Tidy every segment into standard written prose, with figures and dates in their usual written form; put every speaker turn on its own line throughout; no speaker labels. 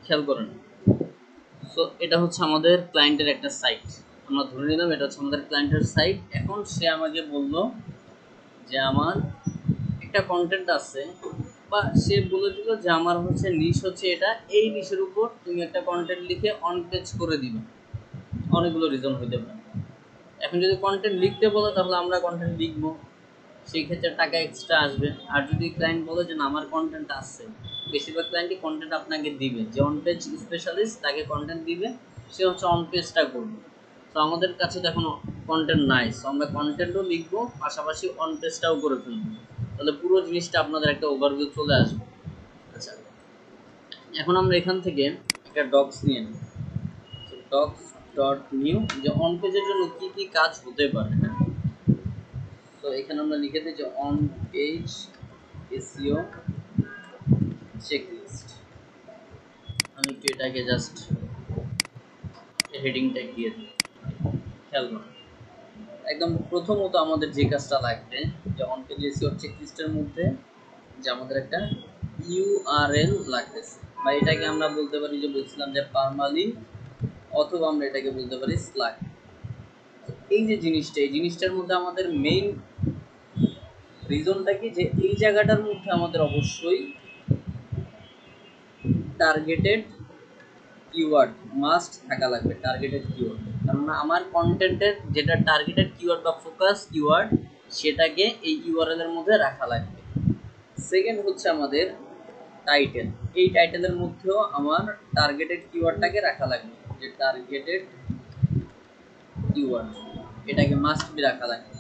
খেয়াল করেন। সো এটা হচ্ছে আমাদের ক্লায়েন্টের একটা সাইট, আমরা ধরে নিলাম এটা হচ্ছে আমাদের ক্লায়েন্টের সাইট। এখন সে আমাকে বলল যে আমার একটা কন্টেন্ট আছে, বা সে বলে দিল যে আমার হচ্ছে নিশ হচ্ছে এটা, এই নিশের উপর তুমি একটা কন্টেন্ট লিখে অন পেজ করে দিবে। অনেকগুলো রিজন হইতে পারে। এখন যদি কন্টেন্ট লিখতে বলে তাহলে আমরা কন্টেন্ট লিখবো, সেই ক্ষেত্রে টাকা এক্সট্রা আসবে। আর যদি ক্লায়েন্ট বলে যে না আমার কন্টেন্ট আছে, বেশিরভাগ ক্লায়েন্টই কন্টেন্ট আপনাকে দিবে, যে অন পেজ স্পেশালিস্ট তাকে কন্টেন্ট দিবে, সে হচ্ছে অন পেজটা করবে। তো আমাদের কাছে তো এখন কন্টেন্ট নাই, সো আমরা কন্টেন্টও লিখবো, পাশাপাশি অন পেজটাও করে ফেলবো, তাহলে পুরো জিনিসটা আপনাদের একটা ওভারভিউ চলে আসবে। আচ্ছা, এখন আমরা এখান থেকে একটা ডক্স নিয়ে নিই, ডক্স ডট নিউ, যে অন পেজের জন্য কি কি কাজ হতে পারে। হ্যাঁ, তো এখানে আমরা লিখে দিই যে অন পেজ এসইও চেকলিস্ট। আমি একটু এটাকে জাস্ট হেডিং ট্যাগ দিয়ে দিই। খেয়াল করুন, একদম প্রথমত আমাদের যে কাজটা লাগবে, যে অন পেজ এসইও চেকলিস্টের মধ্যে যে আমাদের একটা ইউআরএল লাগতেছে, বা এটাকে আমরা বলতে পারি, যে বলছিলাম যে পারমালিঙ্ক, অথবা আমরা এটাকে বলতে পারি স্ল্যাগ। এই যে জিনিসটা, এই জিনিসটার মধ্যে আমাদের মেইন রিজনটা কি, যে এই জায়গাটার মধ্যে আমাদের অবশ্যই টার্গেটেড কিওয়ার্ড মাস্ট থাকা লাগবে। টার্গেটেড কিওয়ার্ড, কারণ আমার কন্টেন্টের যেটা টার্গেটেড কিওয়ার্ড বা ফোকাস কিওয়ার্ড, সেটাকে এই ইউআরএল এর মধ্যে রাখা লাগবে। সেকেন্ড হচ্ছে আমাদের টাইটেল, এই টাইটেলের মধ্যেও আমার টার্গেটেড কিওয়ার্ডটাকে রাখা লাগবে, যে টার্গেটেড কিওয়ার্ড, এটাকে মাস্ট বি রাখা লাগবে।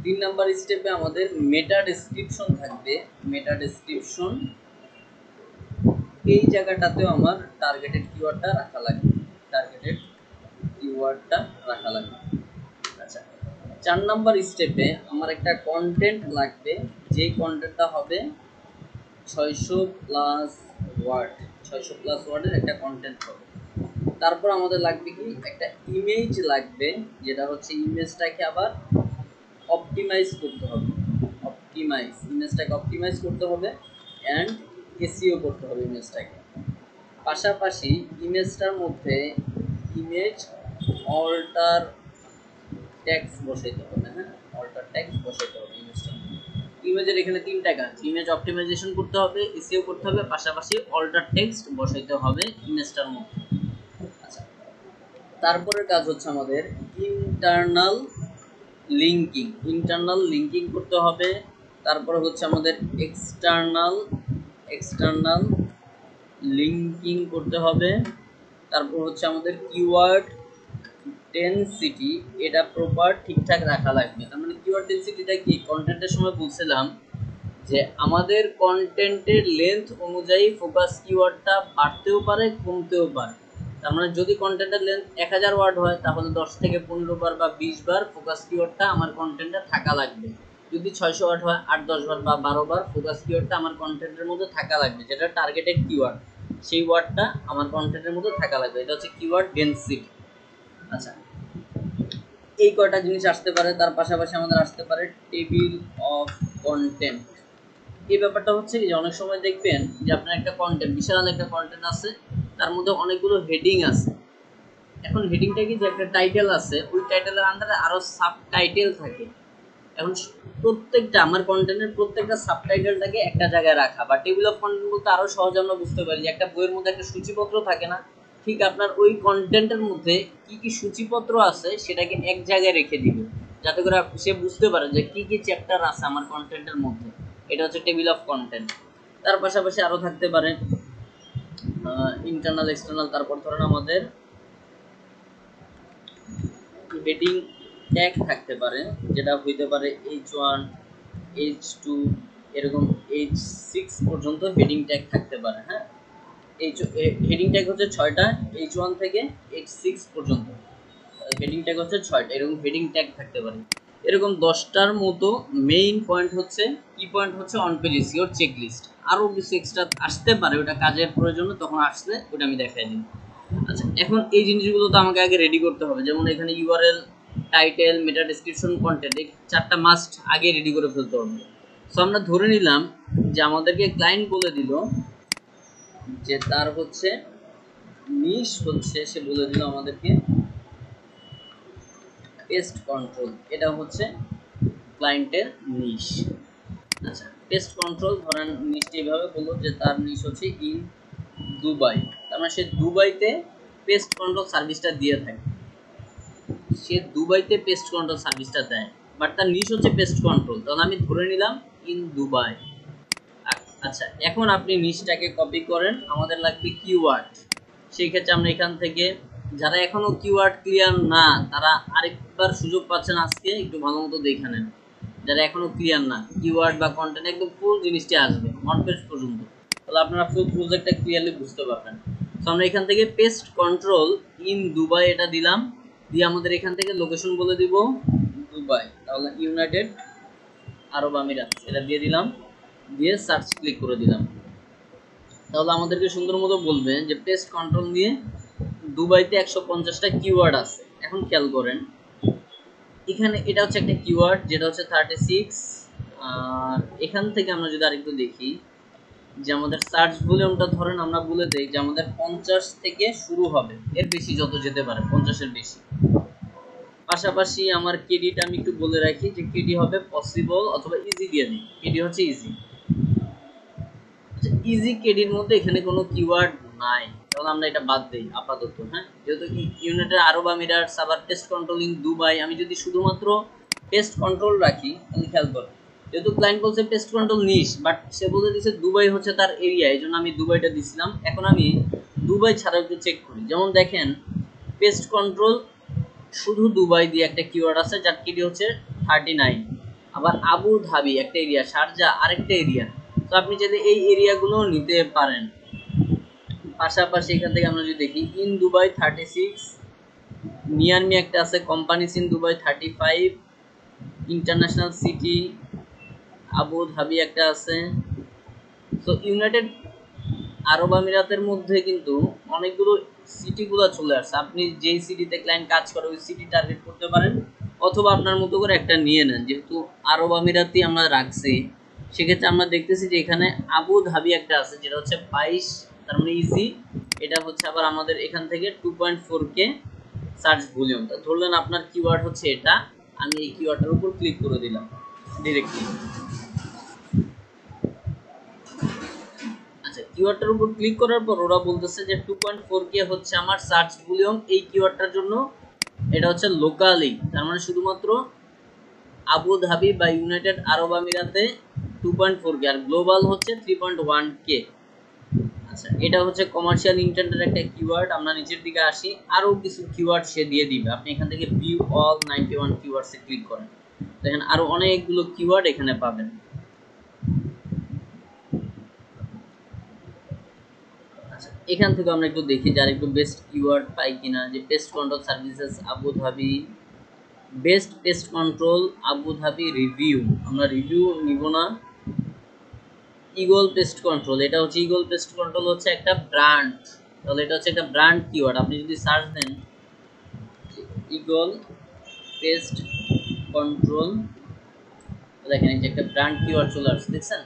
3 নাম্বার স্টেপে আমাদের মেটা ডেসক্রিপশন থাকবে। মেটা ডেসক্রিপশন, এই জায়গাটাতেও আমার টার্গেটেড কিওয়ার্ডটা রাখা লাগবে, টার্গেটেড কিওয়ার্ডটা রাখা লাগবে। আচ্ছা, 4 নাম্বার স্টেপে আমার একটা কন্টেন্ট লাগবে, যেই কন্টেন্টটা হবে 600 প্লাস ওয়ার্ড, 600 প্লাস ওয়ার্ডের একটা কন্টেন্ট হবে। তারপর আমাদের লাগবে কি, একটা ইমেজ লাগবে, যেটা হচ্ছে ইমেজটাকে আবার অপটিমাইজ করতে হবে। অপটিমাইজ, ইমেজটাকে অপটিমাইজ করতে হবে অ্যান্ড এসইও করতে হবে ইমেজটাকে। পাশাপাশি ইমেজটার মধ্যে ইমেজ অল্টার ট্যাক্স বসাইতে হবে। হ্যাঁ, অল্টার ট্যাক্স বসাইতে হবে ইমেজটার মধ্যে। ইমেজের এখানে 3টা কাজ, ইমেজ অপটিমাইজেশন করতে হবে, এসইও করতে হবে, পাশাপাশি অল্টার টেক্সট বসাইতে হবে ইমেজটার মধ্যে। আচ্ছা, তারপরের কাজ হচ্ছে আমাদের ইন্টারনাল লিঙ্কিং। ইন্টারনাল লিঙ্কিং করতে হবে। তারপরে হচ্ছে আমাদের এক্সটার্নাল লিঙ্কিং করতে হবে। তারপর হচ্ছে আমাদের কিওয়ার্ড ডেনসিটি, এটা প্রপার ঠিকঠাক রাখা লাগবে। তার মানে কিওয়ার্ড ডেনসিটিটা কি, কন্টেন্টের সময় বলছিলাম যে আমাদের কন্টেন্টের লেন্থ অনুযায়ী ফোকাস কিওয়ার্ডটা বাড়তেও পারে কমতেও পারে। তার মানে যদি কন্টেন্টের লেন্থ 1000 ওয়ার্ড হয়, তাহলে 10 থেকে 15 বার বা 20 বার ফোকাস কিওয়ার্ডটা আমার কন্টেন্টে থাকা লাগবে। যদি 600 ওয়ার্ড হয়, 8-10 বার বা 12 বার ফোকাস কিওয়ার্ডটা আমার কন্টেন্টের মধ্যে থাকা লাগবে, যেটা টার্গেটেড কিওয়ার্ড, সেই ওয়ার্ডটা আমার কন্টেন্টের মধ্যে থাকা লাগবে। এটা হচ্ছে কিওয়ার্ড ডেনসিটি। আচ্ছা, এই কয়টা জিনিস আসতে পারে। তার পাশাপাশি আমাদের আসতে পারে টেবিল অফ কন্টেন্ট। এই ব্যাপারটা হচ্ছে যে অনেক সময় দেখবেন যে আপনার একটা কন্টেন্ট, বিশাল একটা কন্টেন্ট আছে, তার মধ্যে অনেকগুলো হেডিং আছে। এখন হেডিংটা কি, যে একটা টাইটেল আছে, ওই টাইটেলের আন্ডারে আরো সাব টাইটেল থাকে। এখন প্রত্যেকটা আমার কন্টেন্টের প্রত্যেকটা সাব টাইটেলটাকে একটা জায়গায় রাখা, বা টেবিল অফ কন্টেন্ট বলতে আরো সহজে আমরা বুঝতে পারি যে একটা বইয়ের মধ্যে একটা সূচিপত্র থাকে না, ঠিক আপনার ওই কন্টেন্টের মধ্যে কি কি সূচিপত্র আছে সেটাকে এক জায়গায় রেখে দিবে, যাতে করে সে বুঝতে পারে যে কি কি চ্যাপ্টার আছে আমার কন্টেন্টের মধ্যে। এটা হচ্ছে টেবিল অফ কন্টেন্ট। তার পাশাপাশি আরো থাকতে পারে ইন্টারনাল এক্সটার্নাল। তারপর ধরেন আমাদের হেডিং ট্যাগ থাকতে পারে, যেটা হইতে পারে H1 H2 এরকম H6 পর্যন্ত হেডিং ট্যাগ থাকতে পারে। হ্যাঁ, হেডিং ট্যাগ হচ্ছে 6টা, H1 থেকে H6 পর্যন্ত হেডিং ট্যাগ হচ্ছে 6টা, এরকম হেডিং ট্যাগ থাকতে পারে। এরকম 10টার মতো মেইন পয়েন্ট হচ্ছে, কি পয়েন্ট হচ্ছে অন পেজ এসইও চেকলিস্ট। আরও কিছু এক্সট্রা আসতে পারে, ওটা কাজের প্রয়োজনে তখন আসলে ওটা আমি দেখাই দিই। আচ্ছা, এখন এই জিনিসগুলো তো আমাকে আগে রেডি করতে হবে, যেমন এখানে ইউআরএল, টাইটেল, মেটা ডেসক্রিপশন, কন্টেন্ট, এই 4টা মাস্ট আগে রেডি করে ফেলতে হবে। সো আমরা ধরে নিলাম যে আমাদেরকে ক্লায়েন্ট বলে দিল যে তার হচ্ছে নিশ হচ্ছে, সে বলে দিল আমাদেরকে পেস্ট কন্ট্রোল, এটা হচ্ছে ক্লায়েন্টের নিশ। আচ্ছা, পেস্ট কন্ট্রোল ধরেন নিশটি এভাবে বললো যে তার নিশ হচ্ছে ইন দুবাই, তার মানে সে দুবাইতে পেস্ট কন্ট্রোল সার্ভিসটা দিয়ে থাকে, সে দুবাইতে পেস্ট কন্ট্রোল সার্ভিসটা দেয়, বাট তার নিশ হচ্ছে পেস্ট কন্ট্রোল, তাহলে আমি ধরে নিলাম ইন দুবাই। আচ্ছা, এখন আপনি নিশটাকে কপি করেন, আমাদের লাগবে কিওয়ার্ড। সেই ক্ষেত্রে আমরা এখান থেকে, যারা এখনো কিওয়ার্ড ক্লিয়ার না তারা আরেকবার সুযোগ পাচ্ছেন আজকে, একটু ভালো মতো দেখে নেন। যারা এখনো ক্লিয়ার না কিওয়ার্ড বা কন্টেন্ট, একদম ফুল জিনিসটি আসবে অন পেজ পর্যন্ত, তাহলে আপনারা ফুল প্রজেক্টটা ক্লিয়ারলি বুঝতে পারবেন। তো আমরা এখান থেকে পেস্ট কন্ট্রোল ইন দুবাই এটা দিলাম, দিয়ে আমাদের এখান থেকে লোকেশন বলে দিব দুবাই, তাহলে ইউনাইটেড আরব আমিরাত এটা দিয়ে দিলাম, দিয়ে সার্চ ক্লিক করে দিলাম। তাহলে আমাদেরকে সুন্দর মতো বলবে যে পেস্ট কন্ট্রোল দিয়ে দুবাইতে 150টা কিওয়ার্ড আছে। এখন খেয়াল করেন এখানে এটা হচ্ছে একটা কিওয়ার্ড যেটা হচ্ছে 36, আর এখান থেকে আমরা যদি আরেকটু দেখি যে আমাদের সার্চ ভলিউমটা ধরেন আমরা বলে দেই যে আমাদের 50 থেকে শুরু হবে, এর বেশি যত যেতে পারে 50-এর বেশি। পাশাপাশি আমার কেডিটা আমি একটু বলে রাখি যে কেডি হবে পসিবল অথবা ইজি দিয়ে দিই, কেডি হচ্ছে ইজি। ইজি কেডির মধ্যে এখানে কোনো কিওয়ার্ড নাই, তাহলে আমরা এটা বাদ দেই আপাতত। হ্যাঁ, যেহেতু ইউনাইটেড আরব আমিরাটস আবার পেস্ট কন্ট্রোলিং দুবাই, আমি যদি শুধুমাত্র পেস্ট কন্ট্রোল রাখি তাহলে খেয়াল করো, যেহেতু ক্লায়েন্ট বলছে পেস্ট কন্ট্রোল নিশ, বাট সে বলে দিয়েছে দুবাই হচ্ছে তার এরিয়া, এই জন্য আমি দুবাইটা দিছিলাম। এখন আমি দুবাই ছাড়াও একটু চেক করি, যেমন দেখেন পেস্ট কন্ট্রোল শুধু দুবাই দিয়ে একটা কিওয়ার্ড আছে যার কেডি হচ্ছে 39, আবার আবু ধাবি একটা এরিয়া, শারজা আরেকটা এরিয়া, তো আপনি যদি এই এরিয়াগুলো নিতে পারেন। পাশাপাশি এখান থেকে আমরা যদি দেখি ইন দুবাই 36, নিয়ার মি একটা আছে companies in Dubai 35, international city Abu Dhabi একটা আছে। তো ইউনাইটেড আরব আমিরাতের মধ্যে কিন্তু অনেকগুলো সিটিগুলো চলে আসছে, আপনি যেই সিটিতে ক্লায়েন্ট কাজ করে ওই সিটি টার্গেট করতে পারেন, অথবা আপনার মতো করে একটা নিয়ে নেন। যেহেতু আরব আমিরাতই আমরা রাখছি, সেক্ষেত্রে আমরা দেখতেছি যে এখানে আবু ধাবি একটা আছে যেটা হচ্ছে 22, তার মানে ইজি, এটা হচ্ছে আবার আমাদের এখান থেকে 2.4K সার্চ ভলিউম। ধরলেন আপনার কিওয়ার্ড হচ্ছে এটা, আমি এই কিওয়ার্ডটার উপর ক্লিক করে দিলাম ডিরেক্টলি। আচ্ছা, কিওয়ার্ডটার উপর ক্লিক করার পর ওরা বলতেছে যে 2.4K হচ্ছে আমার সার্চ ভলিউম এই কিওয়ার্ডটার জন্য, এটা হচ্ছে লোকালি, তার মানে শুধুমাত্র আবু ধাবি বা ইউনাইটেড আরব আমিরাতে 2.4K, আর গ্লোবাল হচ্ছে 3.1K। আচ্ছা, এটা হচ্ছে কমার্শিয়াল ইন্টেন্টের একটা কিওয়ার্ড। আমরা নিচের দিকে আসি, আরো কিছু কিওয়ার্ড সে দিয়ে দিবে, আপনি এখান থেকে ভিউ অল 91 কিওয়ার্ডসে ক্লিক করেন, দেখেন আরো অনেকগুলো কিওয়ার্ড এখানে পাবেন। এখান থেকে আমরা একটু দেখি যার একটু বেস্ট কিওয়ার্ড পাই কিনা, যে pest control services Abu Dhabi, best pest control Abu Dhabi review, আমরা রিভিউ নিব না। ইগল পেস্ট কন্ট্রোল, এটা হচ্ছে ইগল পেস্ট কন্ট্রোল হচ্ছে একটা ব্র্যান্ড, তাহলে এটা হচ্ছে একটা ব্র্যান্ড কিওয়ার্ড। আপনি যদি সার্চ দেন ইগল পেস্ট কন্ট্রোল, দেখেন এই যে একটা ব্র্যান্ড কিওয়ার্ড চলে আসছে, দেখছেন?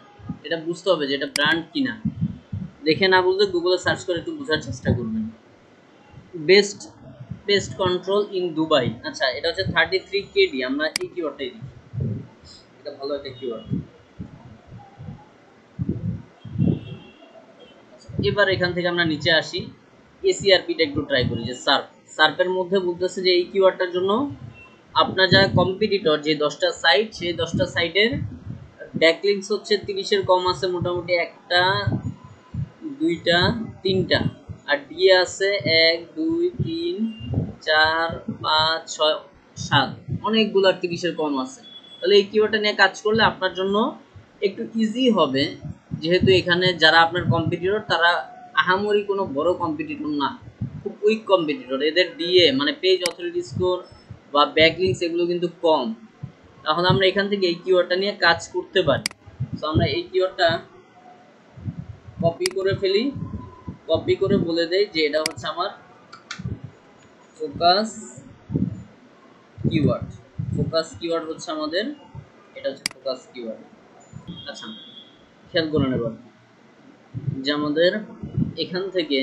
এটা বুঝতে হবে যে এটা ব্র্যান্ড কিনা, দেখে না বুঝলে গুগলে সার্চ করে একটু বোঝার চেষ্টা করবেন। Best pest control in Dubai, আচ্ছা এটা হচ্ছে 33KD, আমরা এই কিওয়ার্ডটাই দিই, এটা ভালো একটা কিওয়ার্ড। এবার এখান থেকে আমরা নিচে আসি, এসিআরপিটা একটু ট্রাই করি, যে সার্ফের মধ্যে বলতেছে যে এই কিওয়ার্ডটার জন্য আপনার যারা কম্পিটিটর যে 10টা সাইট, সেই 10টা সাইটের ব্যাকলিংকস হচ্ছে 30-এর কম আছে মোটামুটি, একটা দুইটা তিনটা, আর ডিএ আছে 1 2 3 4 5 6 7, অনেকগুলো 30-এর কম আছে। তাহলে এই কিওয়ার্ডটা নিয়ে কাজ করলে আপনার জন্য একটু ইজি হবে, যেহেতু এখানে যারা আপনার কম্পিটিটর তারা আহামরি কোনো বড় কম্পিটিটর না, খুব উইক কম্পিটিটর, এদের ডিএ মানে পেজ অথরিটি স্কোর বা ব্যাকলিংকস এগুলো কিন্তু কম। তাহলে আমরা এখান থেকে এই কিওয়ার্ডটা নিয়ে কাজ করতে পারি। তো আমরা এই কিওয়ার্ডটা কপি করে ফেলি, কপি করে বলে দেই যে এটা হচ্ছে আমার ফোকাস কিওয়ার্ড, ফোকাস কিওয়ার্ড হচ্ছে আমাদের, এটা হচ্ছে ফোকাস কিওয়ার্ড। আচ্ছা, খেয়াল করে নেব যে আমাদের এখান থেকে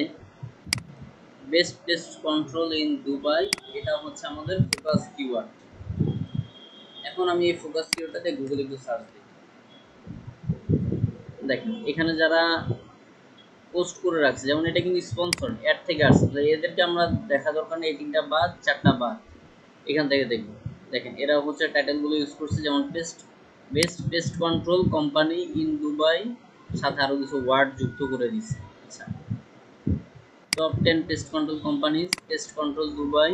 best pest control in Dubai, এটা হচ্ছে আমাদের ফোকাস কিওয়ার্ড। এখন আমি এই ফোকাস কিওয়ার্ডটাতে গুগলে একটু সার্চ দিই। দেখেন এখানে যারা পোস্ট করে রাখছে, যেমন এটা কিন্তু স্পন্সর্ড অ্যাড থেকে আসছে, এদেরকে আমরা দেখা দরকার নেই, এই তিনটা বাদ, চারটা বাদ, এখান থেকে দেখবো। দেখেন এরা হচ্ছে টাইটেলগুলো ইউজ করছে, যেমন best pest control company in Dubai, সাথে আরো কিছু ওয়ার্ড যুক্ত করে দিচ্ছে। আচ্ছা, top 10 pest control companies, pest control Dubai,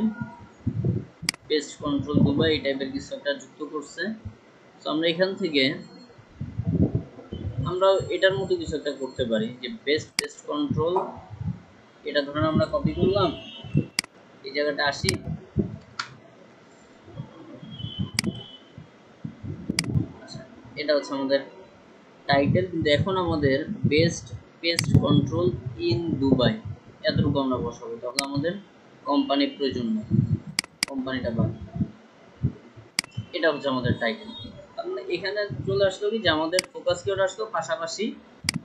pest control Dubai, এই টাইপের কিছু একটা যুক্ত করছে। তো আমরা এখান থেকে আমরা এটার মতো কিছু একটা করতে পারি, যে বেস্ট পেস্ট কন্ট্রোল, এটা ধরেন আমরা কপি করলাম, এই জায়গাটা আসি, আচ্ছা এটা হচ্ছে আমাদের টাইটেল, কিন্তু এখন আমাদের best pest control in Dubai এতটুকু আমরা বসাবো, তখন আমাদের কোম্পানি প্রয়োজন নেই, কোম্পানিটা বাদ। এটা হচ্ছে আমাদের টাইটেল। তাহলে এখানে চলে আসলো কি, যে আমাদের ফোকাস কিওয়ার্ড আসলো, পাশাপাশি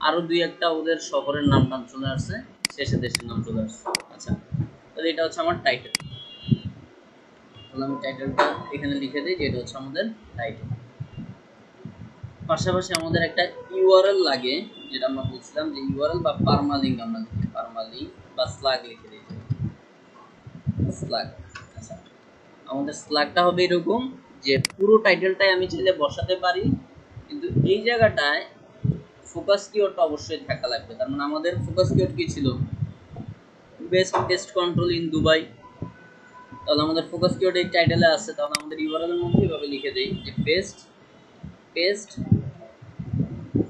আরো দুই একটা ওদের শহরের নাম টাম চলে আসছে, শেষে দেশের নাম চলে আসছে। আচ্ছা, তাহলে এটা হচ্ছে আমার টাইটেল। তাহলে আমি টাইটেলটা এখানে লিখে দিই যে এটা হচ্ছে আমাদের টাইটেল। পাশাপাশি আমাদের একটা ইউআরএল লাগে, যেটা আমরা বলছিলাম যে ইউআরএল বা পারমালিঙ্ক, আমরা লিখি পারমালিঙ্ক বা স্ল্যাগ লিখে দিই, স্ল্যাগ। আচ্ছা, আমাদের স্ল্যাগটা হবে এরকম যে পুরো টাইটেলটাই আমি চাইলে বসাতে পারি, কিন্তু এই জায়গাটায় ফোকাস কিওয়ার্ডটা অবশ্যই থাকা লাগবে। তার মানে আমাদের ফোকাস কিওয়ার্ড কি ছিল, best pest control in Dubai. তাহলে আমাদের ফোকাস কিওয়ার্ড এই টাইটেলে আছে, তাহলে আমাদের ইউআরএল এর মধ্যে এভাবে লিখে দেই যে best pest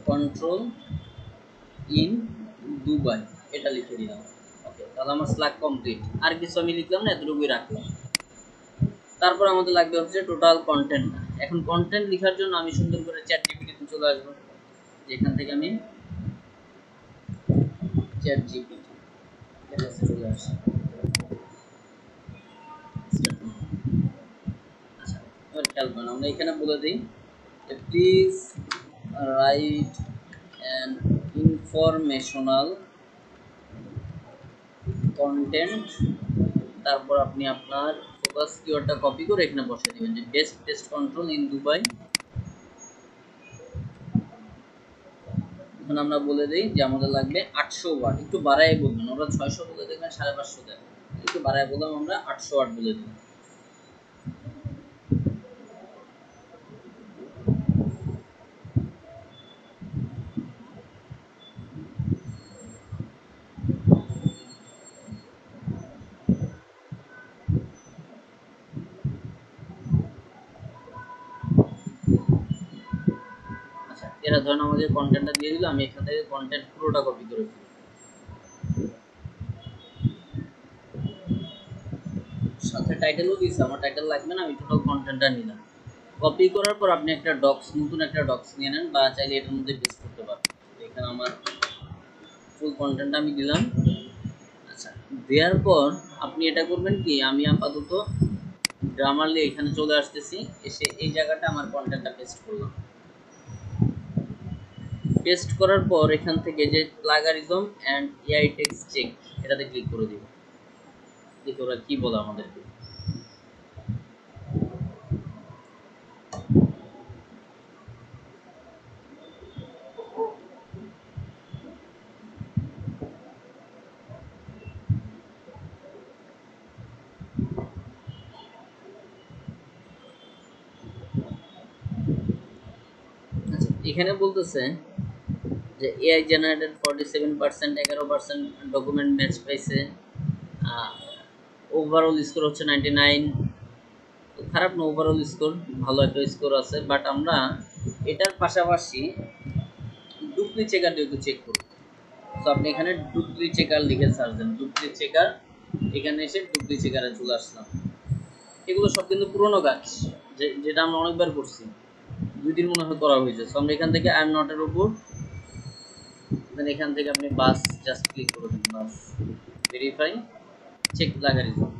control in Dubai, এটা লিখে দিলাম। ওকে, তাহলে আমার স্ল্যাগ কমপ্লিট, আর কিছু আমি লিখলাম না, এতটুকুই রাখলাম। তারপর আমাদের লাগবে হচ্ছে টোটাল কন্টেন্ট। এখন কন্টেন্ট লেখার জন্য আমি সুন্দর করে চ্যাটজিপিটিতে চলে আসবো, যেখান থেকে আমি চ্যাটজিপিটি এটা চলে আসি। আচ্ছা, এবার খেয়াল করেন, আমরা এখানে বলে দিই please write an informational content, তারপর আপনি আপনার ফোকাস কিওয়ার্ডটা কপি করে এখানে বসে দিবেন যে best pest control in Dubai. এখন আমরা বলে দিই যে আমাদের লাগবে 800 ওয়াট, একটু বাড়ায় বলবেন, ওরা 600 বলে দেখবেন 550 দেয়, একটু বাড়ায় বললাম, আমরা 800 ওয়াট বলে দিই। আচ্ছা, এরা ধরেন আমাদের কন্টেন্টটা দিয়ে দিল, আমি এখান থেকে কন্টেন্ট পুরোটা কপি করে ফেলি, সাথে টাইটেলও দিয়েছে, আমার টাইটেল লাগবে না, আমি টোটাল কন্টেন্টটা নিলাম। কপি করার পর আপনি একটা ডক্স, নতুন একটা ডক্স নিয়ে নেন, বা চাইলে এটার মধ্যে পেস্ট করতে পারবেন। এখানে আমার ফুল কন্টেন্টটা আমি দিলাম। আচ্ছা, দেওয়ার পর আপনি এটা করবেন কি, আমি আপাতত গ্রামারলি এখানে চলে আসতেছি, এসে এই জায়গাটা আমার কন্টেন্টটা পেস্ট করলাম। পেস্ট করার পর এখান থেকে যে plagiarism and AI text check, এটাতে ক্লিক করে দিব, দেখি ওরা কি বলে আমাদেরকে। আচ্ছা, এখানে বলতেছে যে এআই জেনারেটেড 47%, 11% ডকুমেন্ট ম্যাচ পাইছে, ওভারঅল স্কোর হচ্ছে 99। খারাপ না, ওভারঅল স্কোর ভালো একটা স্কোর আছে, বাট আমরা এটার পাশাপাশি ডুপ্লি চেকার দিয়ে একটু চেক করব। তো আপনি এখানে ডুপ্লি চেকার লিখে সার্চ দেন, ডুপ্লি চেকার, এখানে এসে ডুপ্লি চেকারে চলে আসলাম। এগুলো সব কিন্তু পুরোনো কাজ, যেটা আমরা অনেকবার করছি, 2 দিন মনে হয় করা হয়েছে। সো আমরা এখান থেকে আই এম নট এর উপর, দেন এখান থেকে আপনি বাস জাস্ট ক্লিক করে দিন, বাস ভেরিফাই চেক প্লাগারিজম।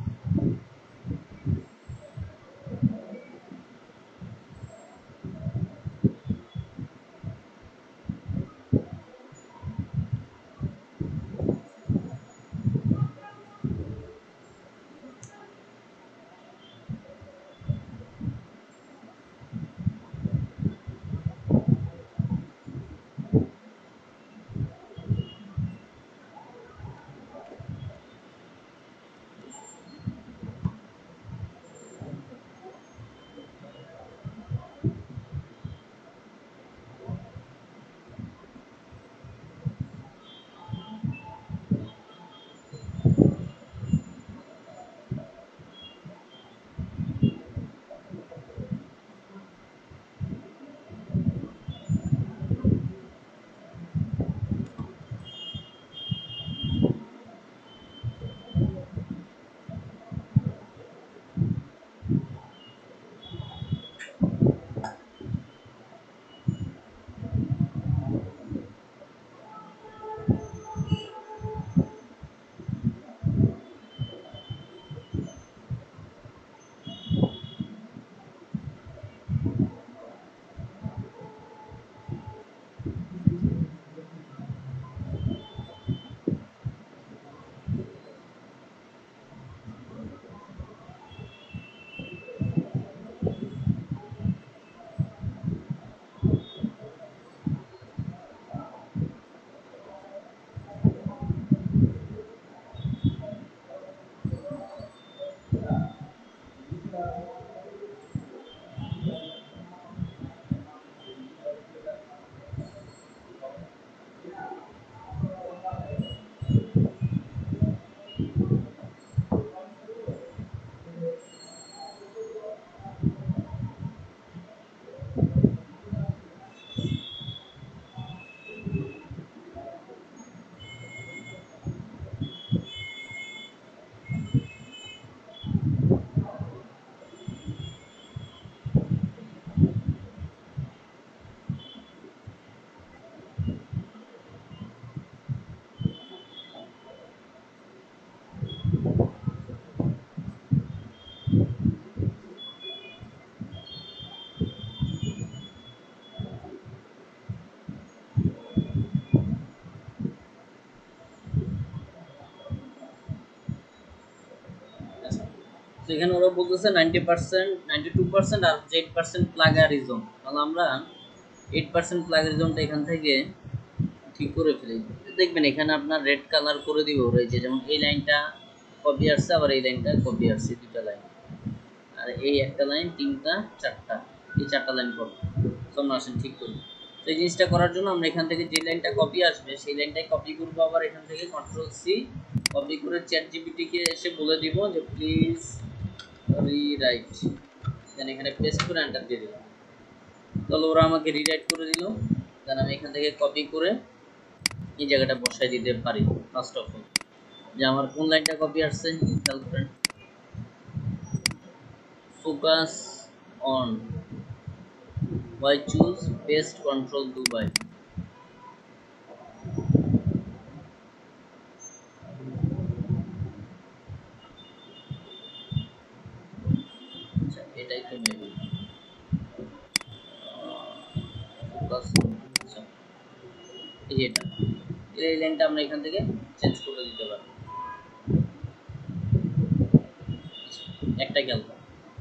তো এখানে ওরা বলতেছে 90%, 92% আর 8% প্লাগারিজম। তাহলে আমরা 8% প্লাগারিজমটা এখান থেকে ঠিক করে ফেলি। দেখবেন এখানে আপনার রেড কালার করে দিব রয়েছে, যেমন এই লাইনটা কপি আসছে, আবার এই লাইনটা কপি আসছে, দুটা লাইন, আর এই একটা লাইন, তিনটা, চারটা, এই চারটা লাইন কপি। তো আমরা আসেন ঠিক করি। তো এই জিনিসটা করার জন্য আমরা এখান থেকে যে লাইনটা কপি আসবে সেই লাইনটাই কপি করবো, আবার এখান থেকে কন্ট্রোল সি কপি করে চ্যাট জিপিটিকে এসে বলে দিব যে প্লিজ রিরাইট, দেন এখানে পেস্ট করে এন্টার দিয়ে দিলাম। তাহলে ওরা আমাকে রিরাইট করে দিল। দেন আমি এখান থেকে কপি করে এই জায়গাটা বসাই দিতে পারি। ফার্স্ট অফ অল যে আমার কোন লাইনটা কপি আসছে খেয়াল করেন, focus on why choose paste control Dubai। আচ্ছা এটাই তো মেবি ফোকাস, আচ্ছা এই এটা, এই লাইনটা আমরা এখান থেকে চেঞ্জ করে দিতে পারি। একটা গেল।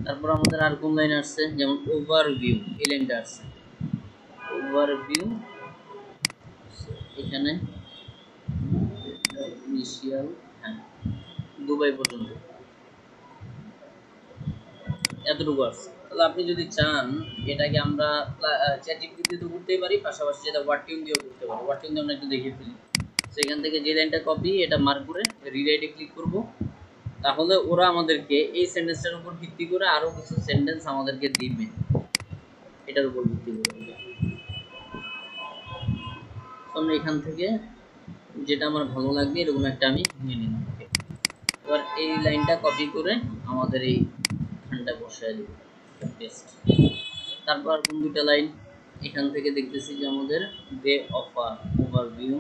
তারপর আমাদের আর কোন লাইন আসছে, যেমন ওভারভিউ, এই লাইনটা আসছে ওভারভিউ, এখানে ইনিশিয়াল, হ্যাঁ দুবাই পর্যন্ত এতটুকু আসছে। তাহলে আপনি যদি চান এটাকে আমরা চ্যাট জিপিটি দিয়ে করতেই পারি, পাশাপাশি যেটা ওয়ার্ডটিউন দিয়েও করতে পারি। ওয়ার্ডটিউন দিয়ে আমরা একটু দেখিয়ে ফেলি। সেখান থেকে যে লাইনটা কপি, এটা মার্ক করে রিরাইটে ক্লিক করব। তাহলে ওরা আমাদেরকে এই সেন্টেন্সটার উপর ভিত্তি করে আরো কিছু সেন্টেন্স আমাদেরকে দিবে, এটার উপর ভিত্তি করে। আমরা এখান থেকে যেটা আমার ভালো লাগবে এরকম একটা আমি নিয়ে নিলাম। এবার এই লাইনটা কপি করে আমাদের এই এখানটা বসায় দিব, পেস্ট। তারপর আর কোন দুটা লাইন এখান থেকে দেখতেছি যে আমাদের দে অফার ওভারভিউ,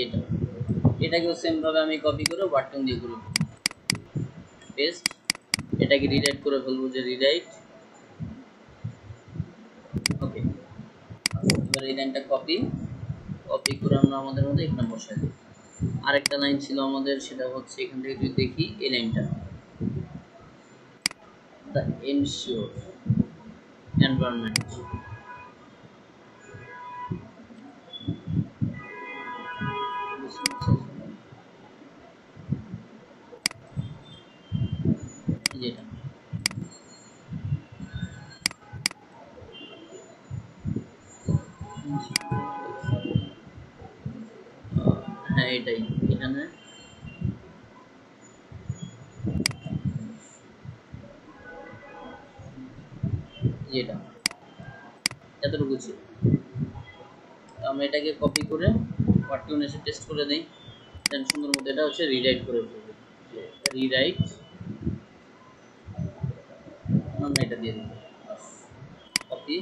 এটা এটাকেও সেম ভাবে আমি কপি করে ওয়ার্ডটাউন দিয়ে করব, পেস্ট। এটাকে রিরাইট করে ফেলবো যে রিরাইট, ওকে। এবার এই লাইনটা কপি করে আমরা আমাদের মধ্যে এখানে বসাই দিই। আরেকটা লাইন ছিল আমাদের, সেটা হচ্ছে এখান থেকে যদি দেখি এই লাইনটা, দ্য এনশিওর এনভায়রনমেন্ট, যেটা হ্যাঁ এটাই এখানে যেটা এতটুকু ছিল। আমরা এটাকে কপি করে ওয়ার্ডটিউন এসে টেস্ট করে দিই, দেন সুন্দর মতো এটা হচ্ছে রিরাইট করে ফেলবো, রিরাইট, আমরা এটা দিয়ে দিই, কপি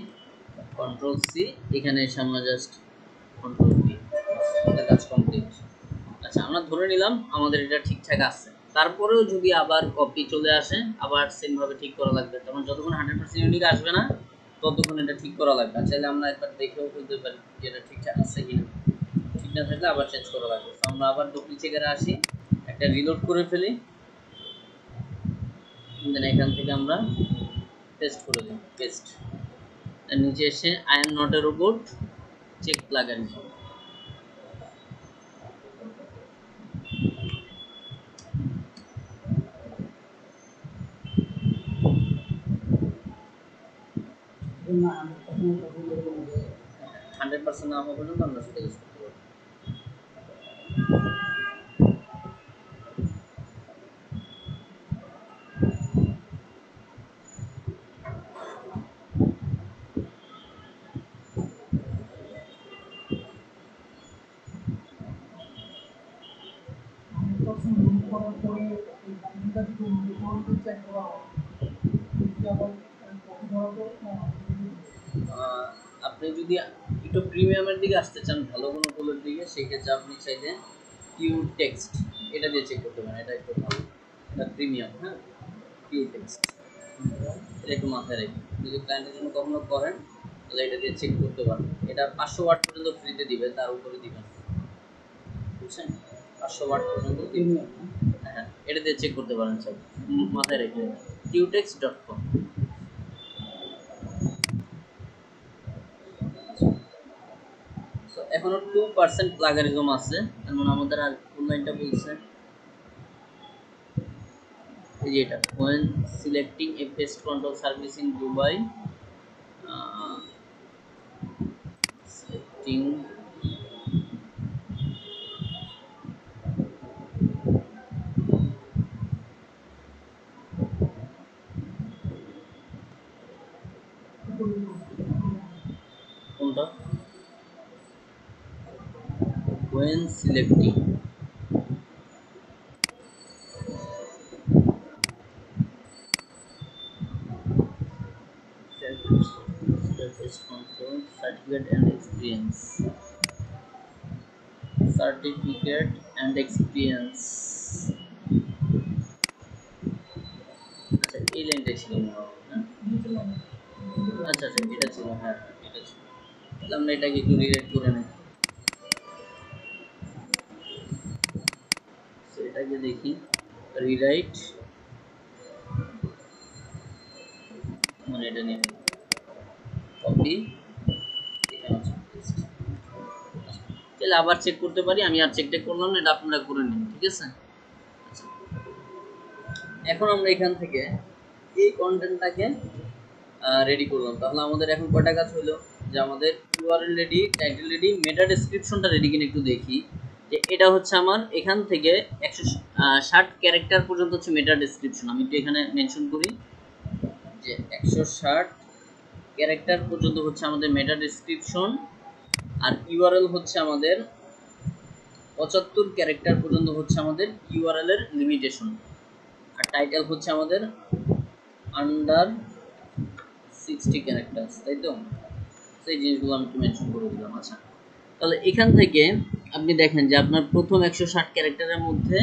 কন্ট্রোল সি, এখানে এসে আমরা জাস্ট কন্ট্রোল ভি, এটা কাজ কমপ্লিট। আচ্ছা আমরা ধরে নিলাম আমাদের এটা ঠিকঠাক আছে। তারপরেও যদি আবার কপি চলে আসে, আবার সেম ভাবে ঠিক করা লাগবে। তখন যতক্ষণ 100% ইউনিক আসবে না ততক্ষণ এটা ঠিক করা লাগবে। চাইলে আমরা একবার দেখেও বলতে পারি যে এটা ঠিকঠাক আছে কিনা, ঠিক না থাকলে আবার চেঞ্জ করা লাগবে। তো আমরা আবার ডুপ্লিকেটে আসি, একটা রিলোড করে ফেলি, দেন এখান থেকে আমরা পেস্ট করে দিই, পেস্ট। এর নিচে এসে I am not a robot, check plugin. না 100% না হওয়া পর্যন্ত আমরা সেটা ইউজ করতে পারবো। আপনি যদি একটু প্রিমিয়ামের দিকে আসতে চান, ভালো কোনো টুলের দিকে, সেই ক্ষেত্রে আপনি চাইলে কিউ টেক্সট এটা দিয়ে চেক করতে পারেন, এটা একটু ভালো, এটা প্রিমিয়াম। হ্যাঁ কিউ টেক্সট, এটা একটু মাথায় রাখবেন যদি ক্লায়েন্টের জন্য কখনো করেন, তাহলে এটা দিয়ে চেক করতে পারেন। এটা 500 ওয়াট পর্যন্ত ফ্রিতে দিবে, তার উপরে দিবে না, বুঝছেন? 500 ওয়াট পর্যন্ত দিবে। হ্যাঁ, এটা দিয়ে চেক করতে পারেন সব, মাথায় রেখে qtex.com। সো এখনো 2% প্লাগারিজম আছে, এমন আমাদের আর কোন লাইনটা বলছে, এই যে এটা when selecting a pest control service in Dubai, selecting কোনটা, when selecting pest control certificate and experience, certificate and experience, আচ্ছা এই লাইনটা ছিল না, আচ্ছা আচ্ছা এটা ছিল, হ্যাঁ এটা ছিল, তাহলে আমরা এটাকে একটু রিরাইট করে নেই, এটাকে দেখি রিরাইট, মানে এটা নিয়ে কপি, এখানে পেস্ট, তাহলে আবার চেক করতে পারি, আমি আর চেকটা করলাম না, এটা আপনারা করে নিন, ঠিক আছে? আচ্ছা এখন আমরা এখান থেকে এই কন্টেন্টটাকে রেডি করলাম, তাহলে আমাদের এখন কয়টা কাজ হলো, যে আমাদের ইউআরএল রেডি, টাইটেল রেডি, মেটা ডেসক্রিপশনটা রেডি কিনা একটু দেখি, যে এটা হচ্ছে আমার এখান থেকে 160 ক্যারেক্টার পর্যন্ত হচ্ছে মেটা ডেসক্রিপশন, আমি একটু এখানে মেনশন করি যে 160 ক্যারেক্টার পর্যন্ত হচ্ছে আমাদের মেটা ডেসক্রিপশন, আর ইউআরএল হচ্ছে আমাদের 75 ক্যারেক্টার পর্যন্ত হচ্ছে আমাদের ইউআরএল এর লিমিটেশন, আর টাইটেল হচ্ছে আমাদের আন্ডার 60 ক্যারেক্টারস, তাই তো? সেই জিনিসগুলো আমি একটু মেনশন করে দিলাম। আচ্ছা তাহলে এখান থেকে আপনি দেখেন যে আপনার প্রথম 160 ক্যারেক্টারের মধ্যে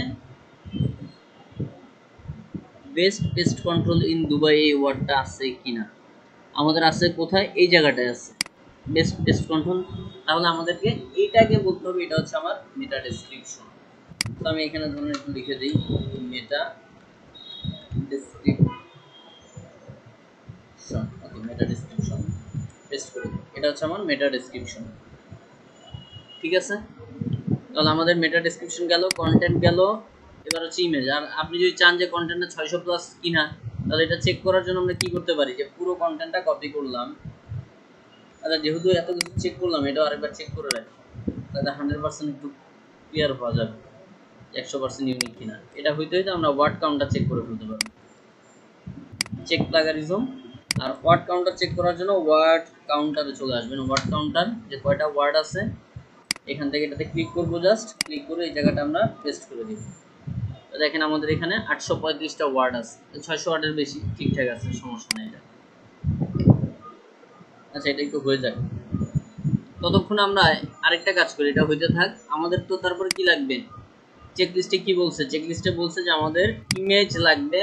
best pest control in Dubai এই ওয়ার্ডটা আছে কিনা, আমাদের আছে কোথায়, এই জায়গাটায় আছে বেস্ট পেস্ট কন্ট্রোল, তাহলে আমাদেরকে এইটাকে বলতে হবে এটা হচ্ছে আমার মেটা ডেসক্রিপশন। তো আমি এখানে ধরুন একটু লিখে দিই মেটা ডেসক্রিপশন, ওকে মেটা ডেসক্রিপশন পেস্ট করে দিই, এটা হচ্ছে আমার মেটা ডেসক্রিপশন, ঠিক আছে? তাহলে আমাদের মেটা ডেসক্রিপশন গেল, কন্টেন্ট গেল, এবার হচ্ছে ইমেজ। আর আপনি যদি চান যে কন্টেন্টটা 600 প্লাস কিনা, তাহলে এটা চেক করার জন্য আমরা কি করতে পারি, যে পুরো কন্টেন্টটা কপি করলাম, আচ্ছা যেহেতু এত কিছু চেক করলাম, এটা আরেকবার চেক করে রাখি, তাহলে 100% একটু ক্লিয়ার হওয়া যাবে 100% ইউনিক কিনা। এটা হইতে হইতে আমরা ওয়ার্ড কাউন্টার চেক করে ফেলতে পারবো, চেক প্লাগারিজম। আর ওয়ার্ড কাউন্টার চেক করার জন্য ওয়ার্ড কাউন্টারে চলে আসবেন, ওয়ার্ড কাউন্টার যে কয়টা ওয়ার্ড আছে এখান থেকে এটাতে ক্লিক করবো, জাস্ট ক্লিক করে এই জায়গাটা আমরা পেস্ট করে দিব। দেখেন আমাদের এখানে 835টা ওয়ার্ড আছে, 600 ওয়ার্ডের বেশি, ঠিকঠাক আছে, সমস্যা নেই এটা। আচ্ছা এটা একটু হয়ে যাক, ততক্ষণ আমরা আরেকটা কাজ করি, এটা হইতে থাক। আমাদের তো তারপরে কি লাগবে, চেকলিস্টে কি বলছে, চেকলিস্টে বলছে যে আমাদের ইমেজ লাগবে,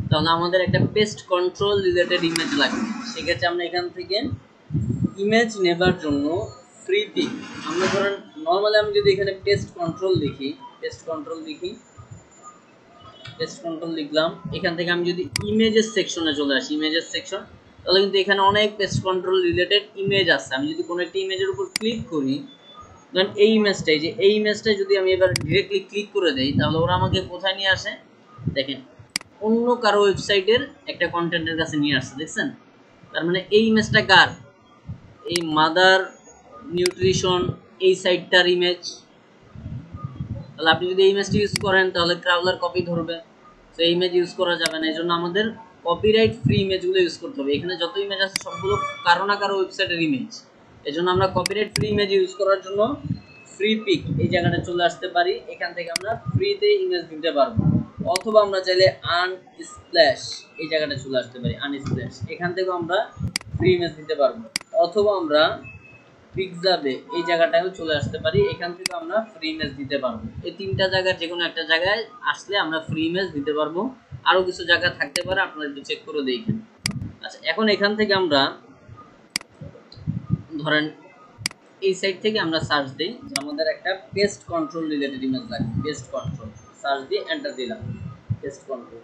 তাহলে আমাদের একটা পেস্ট কন্ট্রোল রিলেটেড ইমেজ লাগবে। সেক্ষেত্রে আমরা এখান থেকে ইমেজ নেবার জন্য ফ্রি পিক, আমরা ধরেন নর্মালি আমি যদি এখানে পেস্ট কন্ট্রোল লিখি, পেস্ট কন্ট্রোল লিখলাম, এখান থেকে আমি যদি ইমেজের সেকশনে চলে আসি, ইমেজের সেকশন, তাহলে কিন্তু এখানে অনেক পেস্ট কন্ট্রোল রিলেটেড ইমেজ আছে। আমি যদি কোনো একটা ইমেজের উপর ক্লিক করি, ধরেন এই ইমেজটাই, যে এই ইমেজটাই যদি আমি এবার ডিরেক্টলি ক্লিক করে দেই, তাহলে ওরা আমাকে কোথায় নিয়ে আসে, দেখেন অন্য কারো ওয়েবসাইটের একটা কন্টেন্টের কাছে নিয়ে আসছে, দেখছেন? তার মানে এই ইমেজটা কার, এই মাদার নিউট্রিশন এই সাইটটার ইমেজ। তাহলে আপনি যদি এই ইমেজটি ইউজ করেন তাহলে ক্রাউলার কপি ধরবে, তো এই ইমেজ ইউজ করা যাবে না। এই জন্য আমাদের কপিরাইট ফ্রি ইমেজগুলো ইউজ করতে হবে। এখানে যত ইমেজ আছে সবগুলো কারো না কারো ওয়েবসাইটের ইমেজ, এই জন্য আমরা কপিরাইট ফ্রি ইমেজ ইউজ করার জন্য ফ্রি পিক এই জায়গাটা চলে আসতে পারি, এখান থেকে আমরা ফ্রিতে ইমেজ দিতে পারবো। অথবা আমরা চাইলে আনস্প্ল্যাশ এই জায়গাটা চলে আসতে পারি, আনস্প্ল্যাশ এখান থেকেও আমরা ফ্রি ইমেজ দিতে পারবো। অথবা আমরা পিক্সাবে এই জায়গাটাও চলে আসতে পারি, এখান থেকে আমরা ফ্রি ইমেজ দিতে পারবো। এই তিনটা জায়গার যে কোনো একটা জায়গায় আসলে আমরা ফ্রি ইমেজ দিতে পারবো। আরও কিছু জায়গা থাকতে পারে, আপনারা একটু চেক করে দেখেন। আচ্ছা এখন এখান থেকে আমরা ধরেন এই সাইট থেকে আমরা সার্চ দিই যে আমাদের একটা পেস্ট কন্ট্রোল রিলেটেড ইমেজ লাগবে, পেস্ট কন্ট্রোল সার্চ দিয়ে এন্টার দিলাম, পেস্ট কন্ট্রোল।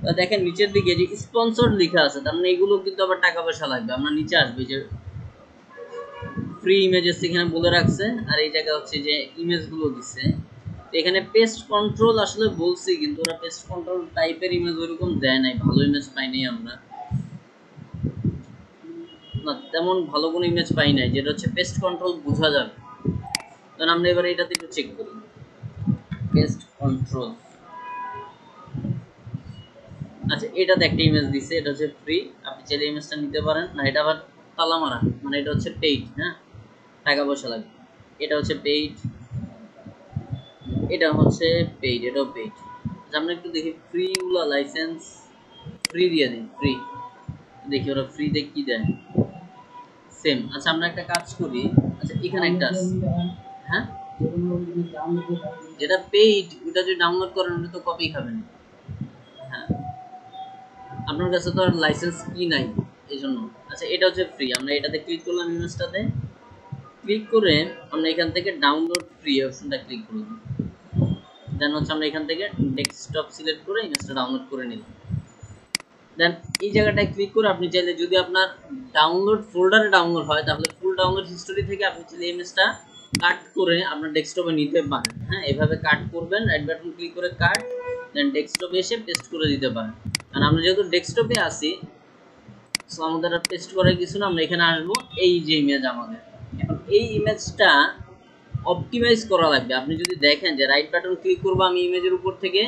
তো দেখেন নিচের দিকে যে স্পন্সর লেখা আছে, তার মানে এগুলো কিন্তু আবার টাকা পয়সা লাগবে। আমরা নিচে আসবে যে ফ্রি ইমেজেস এখানে বলে রাখছে, আর এই জায়গা হচ্ছে যে ইমেজগুলো দিচ্ছে। তো এখানে পেস্ট কন্ট্রোল আসলে বলছি, কিন্তু ওরা পেস্ট কন্ট্রোল টাইপের ইমেজ ওইরকম দেয় নাই, ভালো ইমেজ পাইনি আমরা, না তেমন ভালো কোনো ইমেজ পাই নাই যেটা হচ্ছে পেস্ট কন্ট্রোল বোঝা যাবে। তখন আমরা এবারে এটাতে একটু চেক করি, পেস্ট কন্ট্রোল। আচ্ছা, এটাতে একটা ইমেজ দিছে, এটা হচ্ছে ফ্রি, আপনি চাইলে ইমেজটা নিতে পারেন না, এটা আবার তালা মারা, মানে এটা হচ্ছে পেইড, হ্যাঁ টাকা পয়সা লাগবে। এটা হচ্ছে পেইড, এটা হচ্ছে পেইড, এটাও পেইড। আমরা একটু দেখি ফ্রি গুলো, লাইসেন্স ফ্রি দিয়ে দিই, ফ্রি দেখি ওরা ফ্রিতে কি দেয়, সেম। আচ্ছা আমরা একটা কাজ করি, আচ্ছা এখানে একটা আছে, হ্যাঁ যেটা পেইড ওটা যদি ডাউনলোড করেন ওটা তো কপি খাবেন, হ্যাঁ আপনার কাছে তো আর লাইসেন্স কি নাই এই জন্য। আচ্ছা এটা হচ্ছে ফ্রি, আমরা এটাতে ক্লিক করলাম, ইমেজটাতে ক্লিক করে আমরা এখান থেকে ডাউনলোড ফ্রি অপশনটা ক্লিক করলাম, দেন হচ্ছে আমরা এখান থেকে ডেস্কটপ সিলেক্ট করে ইমেজটা ডাউনলোড করে নিলাম। দেন এই জায়গাটায় ক্লিক করে আপনি চাইলে যদি আপনার ডাউনলোড ফোল্ডারে ডাউনলোড হয় তাহলে ফুল ডাউনলোড হিস্টোরি থেকে আপনি চাইলে ইমেজটা কাট করে আপনার ডেস্কটপে নিতে পারেন, হ্যাঁ এভাবে কাট করবেন, রাইট বাটন ক্লিক করে কাট, দেন ডেস্কটপে এসে পেস্ট করে দিতে পারেন। আর আমরা যেহেতু ডেস্কটপে আসি, সো আমাদের আর পেস্ট করার কিছু না, আমরা এখানে আসবো, এই যে ইমেজ আমাদের, এখন এই ইমেজটা অপটিমাইজ করা লাগবে। আপনি যদি দেখেন যে রাইট বাটন ক্লিক করবো আমি ইমেজের উপর থেকে,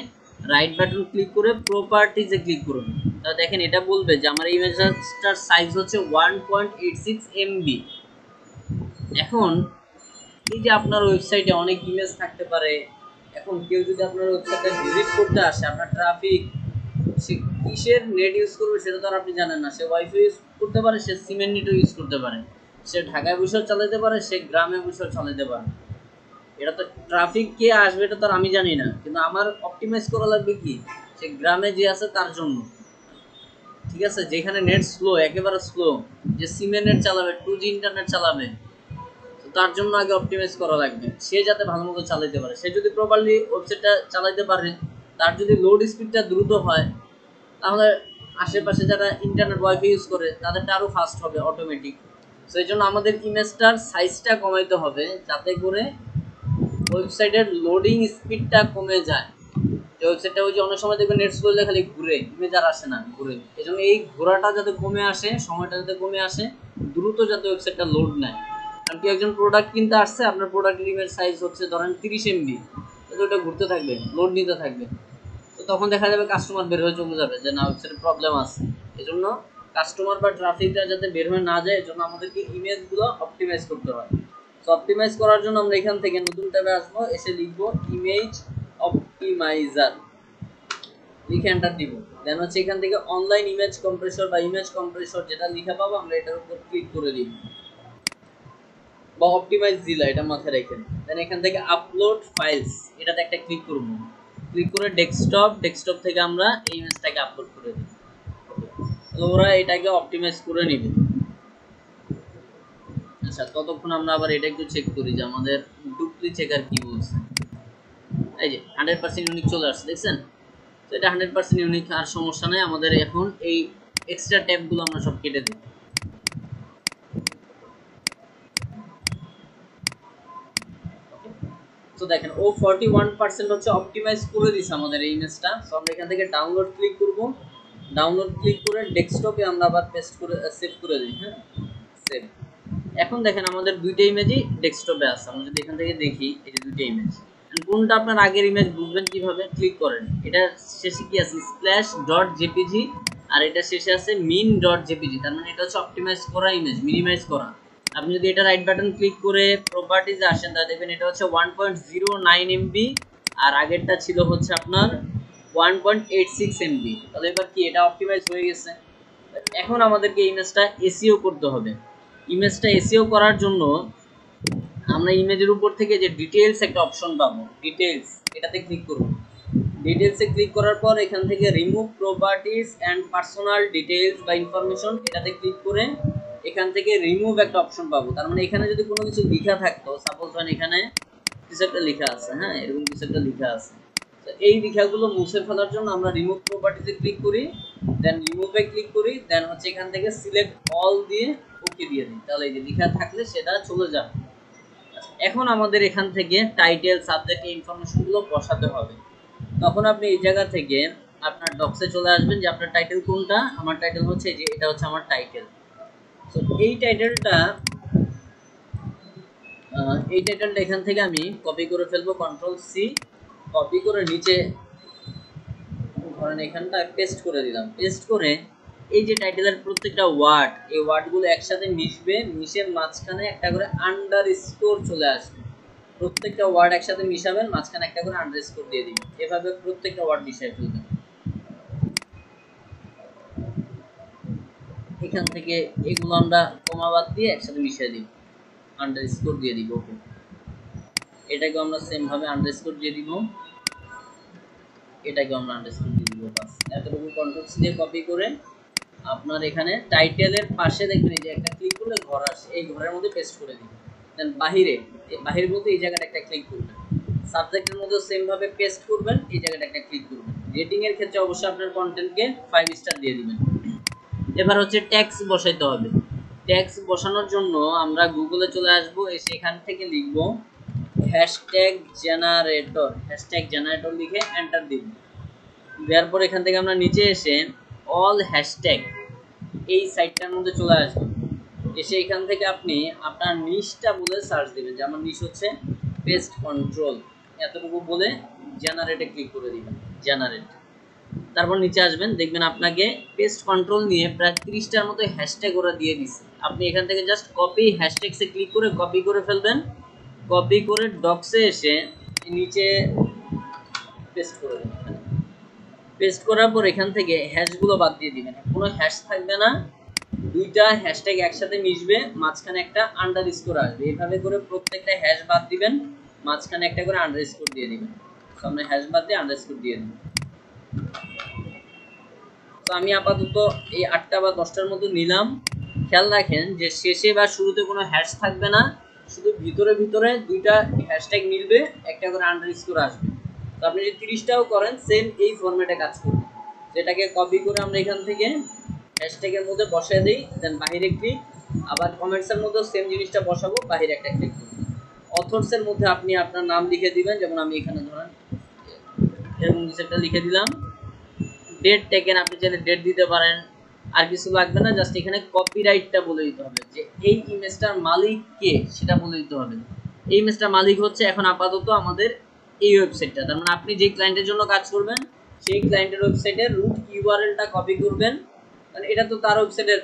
রাইট বাটন ক্লিক করে প্রপার্টিজে ক্লিক করুন, তাহলে দেখেন এটা বলবে যে আমার ইমেজটার সাইজ হচ্ছে 1.86 MB। এখন এই যে আপনার ওয়েবসাইটে অনেক ইমেজ থাকতে পারে, এখন কেউ যদি আপনার ওয়েবসাইটটা ভিজিট করতে আসে, আপনার ট্রাফিক, সে কিসের নেট ইউজ করবে সেটা তো আর আপনি জানেন না, সে ওয়াইফাই ইউজ করতে পারে, সে সিমেন্ট নেটও ইউজ করতে পারে, সে ঢাকায় বসেও চালাতে পারে, সে গ্রামে বসেও চালাতে পারে। এটা তো ট্রাফিক কে আসবে এটা তো আর আমি জানি না, কিন্তু আমার অপটিমাইজ করা লাগবে কি, সে গ্রামে যে আছে তার জন্য, ঠিক আছে, যেখানে নেট স্লো, একেবারে স্লো, যে সিমে নেট চালাবে, 2G ইন্টারনেট চালাবে, তো তার জন্য আগে অপটিমাইজ করা লাগবে, সে যাতে ভালো মতো চালাতে পারে। সে যদি প্রপারলি ওয়েবসাইটটা চালাতে পারে, তার যদি লোড স্পিডটা দ্রুত হয়, তাহলে আশেপাশে যারা ইন্টারনেট ওয়াইফাই ইউজ করে তাদেরটা আরও ফাস্ট হবে অটোমেটিক। সেই জন্য আমাদের ইমেজটার সাইজটা কমাইতে হবে যাতে করে ওয়েবসাইটের লোডিং স্পিডটা কমে যায়। যে ওয়েবসাইটটা ওই যে অনেক সময় দেখবেন নেট স্লো খালি ঘুরে, ইমেজ আর আসে না, ঘুরে, এই জন্য এই ঘোরাটা যাতে কমে আসে, সময়টা যাতে কমে আসে, দ্রুত যাতে ওয়েবসাইটটা লোড নেয়। কারণ কি একজন প্রোডাক্ট কিনতে আসছে, আপনার প্রোডাক্টের ইমেজ সাইজ হচ্ছে ধরেন 30 MB, তো ওটা ঘুরতে থাকবে, লোড নিতে থাকবে, তো তখন দেখা যাবে কাস্টমার বের হয়ে চলে যাবে যে না ওয়েবসাইটে প্রবলেম আছে। এই জন্য কাস্টমার বা ট্রাফিকটা যাতে বের হয়ে না যায়, এজন্য আমাদেরকে ইমেজগুলো অপটিমাইজ করতে হয়। তো অপটিমাইজ করার জন্য আমরা এখান থেকে নতুন ট্যাবে আসবো, এসে লিখবো ইমেজ অপটিমাইজার, লিখে এন্টার দিব। দেন হচ্ছে এখান থেকে অনলাইন ইমেজ কম্প্রেসর বা ইমেজ কম্প্রেসর যেটা লিখা পাবো আমরা এটার উপর ক্লিক করে দিব, বা অপটিমাইজ জিলা, এটা মাথায় রাখেন। দেন এখান থেকে আপলোড ফাইলস এটাতে একটা ক্লিক করব, ক্লিক করে ডেস্কটপ থেকে আমরা এই ইমেজটাকে আপলোড করে দিই, ওরা এটাকে অপটিমাইজ করে নেবে। আচ্ছা ততক্ষণ আমরা আবার এটা একটু চেক করি যে আমাদের ডুপ্লি চেকার কি বলছে। এই যে 100% ইউনিক চলে আসছে, দেখছেন? তো এটা 100% ইউনিক, আর সমস্যা নাই। আমাদের এখন এই এক্সট্রা ট্যাবগুলো আমরা সব কেটে দিই। তো দেখেন ও 41% হচ্ছে অপটিমাইজ করে দিছে আমাদের এই ইমেজটা। সো আমরা এখান থেকে ডাউনলোড ক্লিক করব, ডাউনলোড ক্লিক করে ডেস্কটপে আমরা আবার পেস্ট করে সেভ করে দিই, হ্যাঁ সেভ। এখন দেখেন আমাদের দুইটা ইমেজই ডেস্কটপে আছে। আমরা যদি এখান থেকে দেখি এই যে দুইটা ইমেজ, কোনটা আপনার আগের ইমেজ বুঝবেন কিভাবে, ক্লিক করেন, এটা শেষে কি আছে splash.jpg আর এটা শেষে আছে min.jpg, তার মানে এটা হচ্ছে অপটিমাইজ করা ইমেজ, মিনিমাইজ করা। আপনি যদি এটা রাইট বাটন ক্লিক করে প্রপার্টিজে আসেন তাহলে দেখবেন এটা হচ্ছে 1.09 MB আর আগেরটা ছিল হচ্ছে আপনার 1.86 MB। তাহলে এবার কি এটা অপটিমাইজ হয়ে গেছে। এখন আমাদেরকে ইমেজটা এসইও করতে হবে। ইমেজটা এসইও করার জন্য আমরা ইমেজের উপর থেকে যে ডিটেইলস একটা অপশন পাবো, ডিটেইলস এটাতে ক্লিক করব। ডিটেইলসে ক্লিক করার পর এখান থেকে remove properties and personal details বা ইনফরমেশন এটাতে ক্লিক করে এখান থেকে রিমুভ একটা অপশন পাবো। তার মানে এখানে যদি কোনো কিছু লেখা থাকতো, সাপোজ ধরেন এখানে কিছু একটা লেখা আছে, হ্যাঁ এরকম কিছু একটা লেখা আছে, তো এই লেখাগুলো মুছে ফেলার জন্য আমরা রিমুভ প্রপার্টিতে ক্লিক করি, দেন রিমুভে ক্লিক করি, দেন হচ্ছে এখান থেকে সিলেক্ট অল দিয়ে ওকে দিয়ে দিই, তাহলে এই যে লেখা থাকলে সেটা চলে যাবে। এখন আমাদের এখান থেকে টাইটেল সাবজেক্ট এই ইনফরমেশনগুলো বসাতে হবে। তখন আপনি এই জায়গা থেকে আপনার ডক্সে চলে আসবেন যে আপনার টাইটেল কোনটা। আমার টাইটেল হচ্ছে যে এটা হচ্ছে আমার টাইটেল। তো এই টাইটেলটা এখান থেকে আমি কপি করে ফেলবো, কন্ট্রোল সি, কপি করে নিচে ধরেন এখানটা পেস্ট করে দিলাম। পেস্ট করে এই যে টাইটেলের প্রত্যেকটা ওয়ার্ড, এই ওয়ার্ডগুলো একসাথে মিশবে, মিশে মাঝখানে একটা করে আন্ডারস্কোর চলে আসবে। প্রত্যেকটা ওয়ার্ড একসাথে মিশাবেন, মাঝখানে একটা করে আন্ডারস্কোর দিয়ে দিবেন, এভাবে প্রত্যেকটা ওয়ার্ড মিশিয়ে ফেলবেন। এখান থেকে এগুলো আমরা কমা বাদ দিয়ে একসাথে মিশিয়ে দিব, আন্ডারস্কোর দিয়ে দিব। ওকে, এটাকে আমরা সেম ভাবে আন্ডারস্কোর দিয়ে দিব, এটাকে আমরা আন্ডারস্কোর দিয়ে দিব। বাস এতটুকু কন্ট্রোল সি দিয়ে কপি করে আপনার এখানে টাইটেলের পাশে দেখবেন এই যে একটা ক্লিক করলে ঘর আসে, এই ঘরের মধ্যে পেস্ট করে দিবেন। দেন বাহিরে, বাহির বলতে এই জায়গাটা একটা ক্লিক করবেন। সাবজেক্টের মধ্যে সেম ভাবে পেস্ট করবেন, এই জায়গাটা একটা ক্লিক করবেন। রেটিং এর ক্ষেত্রে অবশ্যই আপনার কন্টেন্টকে 5 স্টার দিয়ে দিবেন। এবার হচ্ছে ট্যাক্স বসাইতে হবে। ট্যাক্স বসানোর জন্য আমরা গুগলে চলে আসব, এসে এখান থেকে লিখব হ্যাশট্যাগ জেনারেটর, হ্যাশট্যাগ জেনারেটর লিখে এন্টার দিব। দেওয়ার পর এখান থেকে আমরা নিচে এসে অল হ্যাশট্যাগ এই সাইটটার মধ্যে চলে আসবেন। এসে এখান থেকে আপনি আপনার নিশটা বলে সার্চ দিবেন, যে আমার নিশ হচ্ছে পেস্ট কন্ট্রোল, এতটুকু বলে জেনারেটে ক্লিক করে দিবেন, জেনারেট। তারপর নিচে আসবেন, দেখবেন আপনাকে পেস্ট কন্ট্রোল নিয়ে প্রায় 30টার মতো হ্যাশট্যাগ ওরা দিয়ে দিচ্ছে। আপনি এখান থেকে জাস্ট কপি হ্যাশট্যাগসে ক্লিক করে কপি করে ফেলবেন। কপি করে ডক্সে এসে নিচে পেস্ট করে দেবেন। পেস্ট করার পর এখান থেকে হ্যাশগুলো বাদ দিয়ে দিবেন, কোনো হ্যাশ থাকবে না, দুইটা হ্যাশট্যাগ একসাথে মিশবে, মাঝখানে একটা আন্ডারস্কোর আসবে। এইভাবে করে প্রত্যেকটা হ্যাশ বাদ দিবেন, মাঝখানে একটা করে আন্ডারস্কোর দিয়ে দিবেন। সামনে হ্যাশ বাদ দিয়ে আন্ডারস্কোর দিয়ে দিবেন। তো আমি আপাতত এই 8টা বা 10টার মতো নিলাম। খেয়াল রাখেন যে শেষে বা শুরুতে কোনো হ্যাশ থাকবে না, শুধু ভিতরে ভিতরে দুইটা হ্যাশট্যাগ মিলবে, একটা করে আন্ডারস্কোর আসবে। তো আপনি যদি 30টাও করেন সেম এই ফরম্যাটে কাজ করবে। যেটাকে কপি করে আমরা এখান থেকে হ্যাশট্যাগের মধ্যে বসায় দিই, দেন বাহিরে ক্লিক, আবার কমেন্টসের মধ্যে সেম জিনিসটা বসাবো, বাহিরে একটা ক্লিক করব। অথরসের মধ্যে আপনি আপনার নাম লিখে দিবেন, যেমন আমি এখানে ধরেন এরকম কিছু একটা লিখে দিলাম। ডেট টেকেন আপনি চাইলে ডেট দিতে পারেন, আর কিছু লাগবে না, জাস্ট এখানে কপিরাইটটা বলে দিতে হবে, যে এই ইমেজটার মালিক কে সেটা বলে দিতে হবে। এই ইমেজটার মালিক হচ্ছে এখন আপাতত আমাদের এই ওয়েবসাইটটা। তার মানে আপনি যে ক্লায়েন্টের জন্য কাজ করবেন সেই ক্লায়েন্টের ওয়েবসাইটের রুট ইউআরএলটা কপি করবেন, কারণ এটা তো তার ওয়েবসাইটের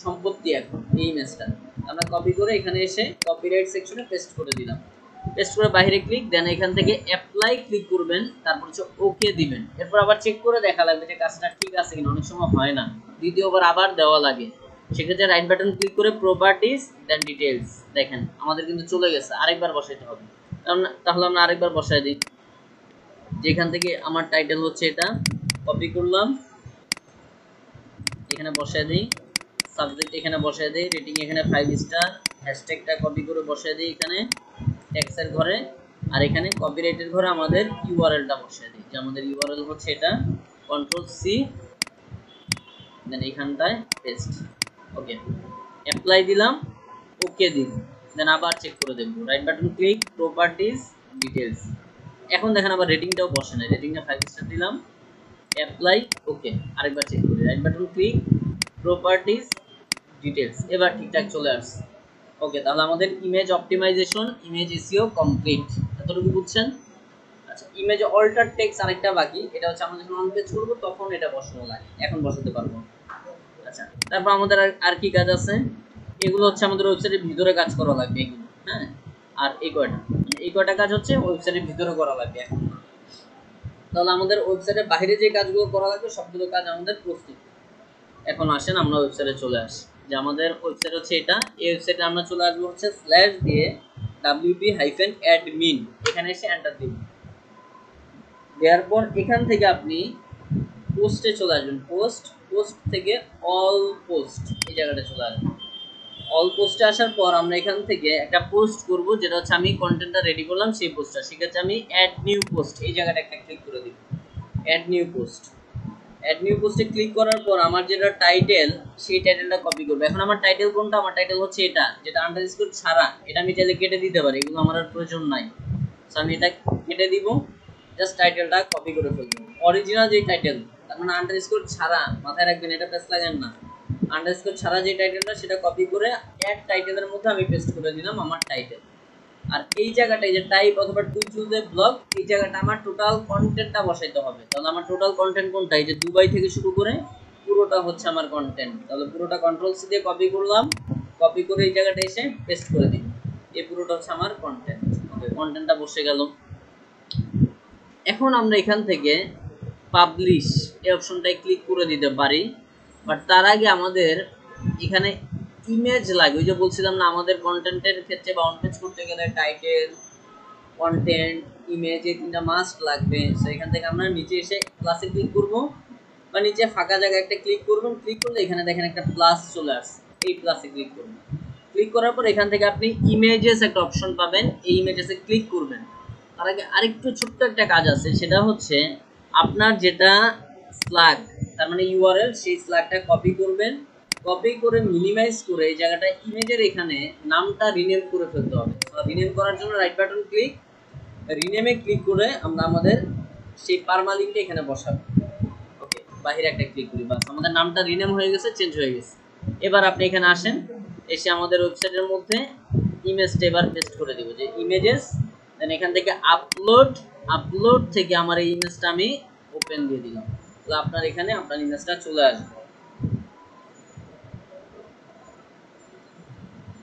সম্পত্তি। এখন এই ইমেজটা আমরা কপি করে এখানে এসে কপিরাইট সেকশনে পেস্ট করে দিলাম। পেস্ট করে বাইরে ক্লিক, দেন এখান থেকে অ্যাপ্লাই ক্লিক করবেন, তারপর হচ্ছে ওকে দিবেন। এরপর আবার চেক করে দেখা লাগবে যে কাজটা ঠিক আছে কিনা, অনেক সময় হয় না, দ্বিতীয়বার আবার দেওয়া লাগে। সেক্ষেত্রে রাইট বাটন ক্লিক করে প্রপার্টিজ, দেন ডিটেইলস, দেখেন আমাদের কিন্তু চলে গেছে, আরেকবার বসাইতে হবে। তাহলে আমরা আরেকবার বসাই দিই। যেখান থেকে আমার টাইটেল হচ্ছে এটা, কপি করলাম, এখানে বসাই দিই, সাবজেক্ট এখানে বসায় দেই, রেটিং এখানে 5 স্টার, হ্যাশট্যাগটা কপি করে বসায় দিই এখানে ট্যাক্সের ঘরে, আর এখানে কপিরাইটের ঘরে আমাদের ইউআরএলটা বসায় দিই, যে আমাদের ইউআরএল হচ্ছে এটা, কন্ট্রোল সি, দেন এখানটায় পেস্ট। ওকে, অ্যাপ্লাই দিলাম, ওকে দিন, দেন আবার চেক করে দেখব, right button click, properties, details. এখন দেখেন আবার রেটিংটাও বসে নাই, রেটিংটা 5 স্টার দিলাম, অ্যাপ্লাই, ওকে, আরেকবার চেক করি, right button click, properties, details, এবার ঠিকঠাক চলে আসছে। ওকে, তাহলে আমাদের image optimization, image SEO complete. এতটুকু বুঝছেন? আচ্ছা, ইমেজ অল্টার টেক্সট আরেকটা বাকি, এটা হচ্ছে আমরা যখন অন পেজ করব তখন এটা বসানো লাগে, এখন বসাতে পারবো। আচ্ছা, তারপর আমাদের আর কি কাজ আছে? এগুলো হচ্ছে আমাদের ওয়েবসাইটের ভিতরে কাজ করা লাগবে এগুলো, হ্যাঁ। আর এই কয়টা কাজ হচ্ছে ওয়েবসাইটের ভিতরে করা লাগবে এখন। তাহলে আমাদের ওয়েবসাইটের বাইরে যে কাজগুলো করা লাগবে সবগুলো কাজ আমাদের প্রস্তুত। এখন আসেন আমরা ওয়েবসাইটে চলে আসি, যে আমাদের ওয়েবসাইট হচ্ছে এটা। এই ওয়েবসাইটে আমরা চলে আসবো হচ্ছে স্ল্যাশ দিয়ে wp-admin, এখানে এসে এন্টার দিন। দেওয়ার পর এখান থেকে আপনি পোস্টে চলে আসবেন, পোস্ট থেকে অল পোস্ট এই জায়গাটা চলে আসবেন। অল পোস্টে আসার পর আমরা এখান থেকে একটা পোস্ট করব, যেটা হচ্ছে আমি কন্টেন্টটা রেডি করলাম সেই পোস্টটা। সেক্ষেত্রে আমি অ্যাড নিউ পোস্ট এই জায়গাটা একটা ক্লিক করে দিব, add new post. Add new পোস্টে ক্লিক করার পর আমার যেটা টাইটেল, সেই টাইটেলটা কপি করব। এখন আমার টাইটেল কোনটা? আমার টাইটেল হচ্ছে এটা, যেটা আন্ডারস্কোর ছাড়া। এটা আমি চাইলে কেটে দিতে পারি, এগুলো আমার আর প্রয়োজন নাই। সো আমি এটা কেটে দিব, জাস্ট টাইটেলটা কপি করে ফেলবো। অরিজিনাল যে টাইটেল, তার মানে আন্ডারস্কোর ছাড়া, মাথায় রাখবেন এটা পেস্ট লাগেন না। আন্ডারস্কোর ছাড়া যে টাইটেলটা সেটা কপি করে অ্যাড টাইটেলের মধ্যে আমি পেস্ট করে দিলাম আমার টাইটেল। আর এই জায়গাটায় যে টাইপ অথবা টু চুজ এ ব্লগ, এই জায়গাটা আমার টোটাল কন্টেন্টটা বসাইতে হবে। তাহলে আমার টোটাল কন্টেন্ট কোনটা? এই যে দুবাই থেকে শুরু করে পুরোটা হচ্ছে আমার কন্টেন্ট। তাহলে পুরোটা কন্ট্রোল সি দিয়ে কপি করলাম, কপি করে এই জায়গাটা এসে পেস্ট করে দিই। এই পুরোটা হচ্ছে আমার কন্টেন্ট। ওকে, কন্টেন্টটা বসে গেল। এখন আমরা এখান থেকে পাবলিশ এই অপশনটায় ক্লিক করে দিতে পারি, বাট তার আগে আমাদের এখানে ইমেজ লাগে। ওই যে বলছিলাম না, আমাদের কন্টেন্টের ক্ষেত্রে বা অন পেজ করতে গেলে টাইটেল, কন্টেন্ট, ইমেজ, এই তিনটা মাস্ট লাগবে। সো এখান থেকে আমরা নিচে এসে প্লাসে ক্লিক করব, বা নিচে ফাঁকা জায়গায় একটা ক্লিক করবেন। ক্লিক করলে এখানে দেখেন একটা প্লাস চলে আসছে, এই প্লাসে ক্লিক করবেন। ক্লিক করার পর এখান থেকে আপনি ইমেজেস একটা অপশন পাবেন, এই ইমেজেসে ক্লিক করবেন। তার আগে আরেকটু ছোট্ট একটা কাজ আছে, সেটা হচ্ছে আপনার যেটা স্ল্যাগ, তার মানে ইউআরএল, সেই স্ল্যাগটা কপি করবেন। কপি করে মিনিমাইজ করে এই জায়গাটা ইমেজের এখানে নামটা রিনেম করে ফেলতে হবে। রিনেম করার জন্য রাইট বাটন ক্লিক, রিনেমে ক্লিক করে আমরা আমাদের সেই পারমালিংটা এখানে বসাবো। ওকে, বাহিরে একটা ক্লিক করি, বাস আমাদের নামটা রিনেম হয়ে গেছে, চেঞ্জ হয়ে গেছে। এবার আপনি এখানে আসেন, এসে আমাদের ওয়েবসাইটের মধ্যে ইমেজটা এবার পেস্ট করে দিব, যে ইমেজেস, দেন এখান থেকে আপলোড, আপলোড থেকে আমার এই ইমেজটা আমি ওপেন দিয়ে দিলাম। তো আপনার এখানে আপনার ইমেজটা চলে আসবে।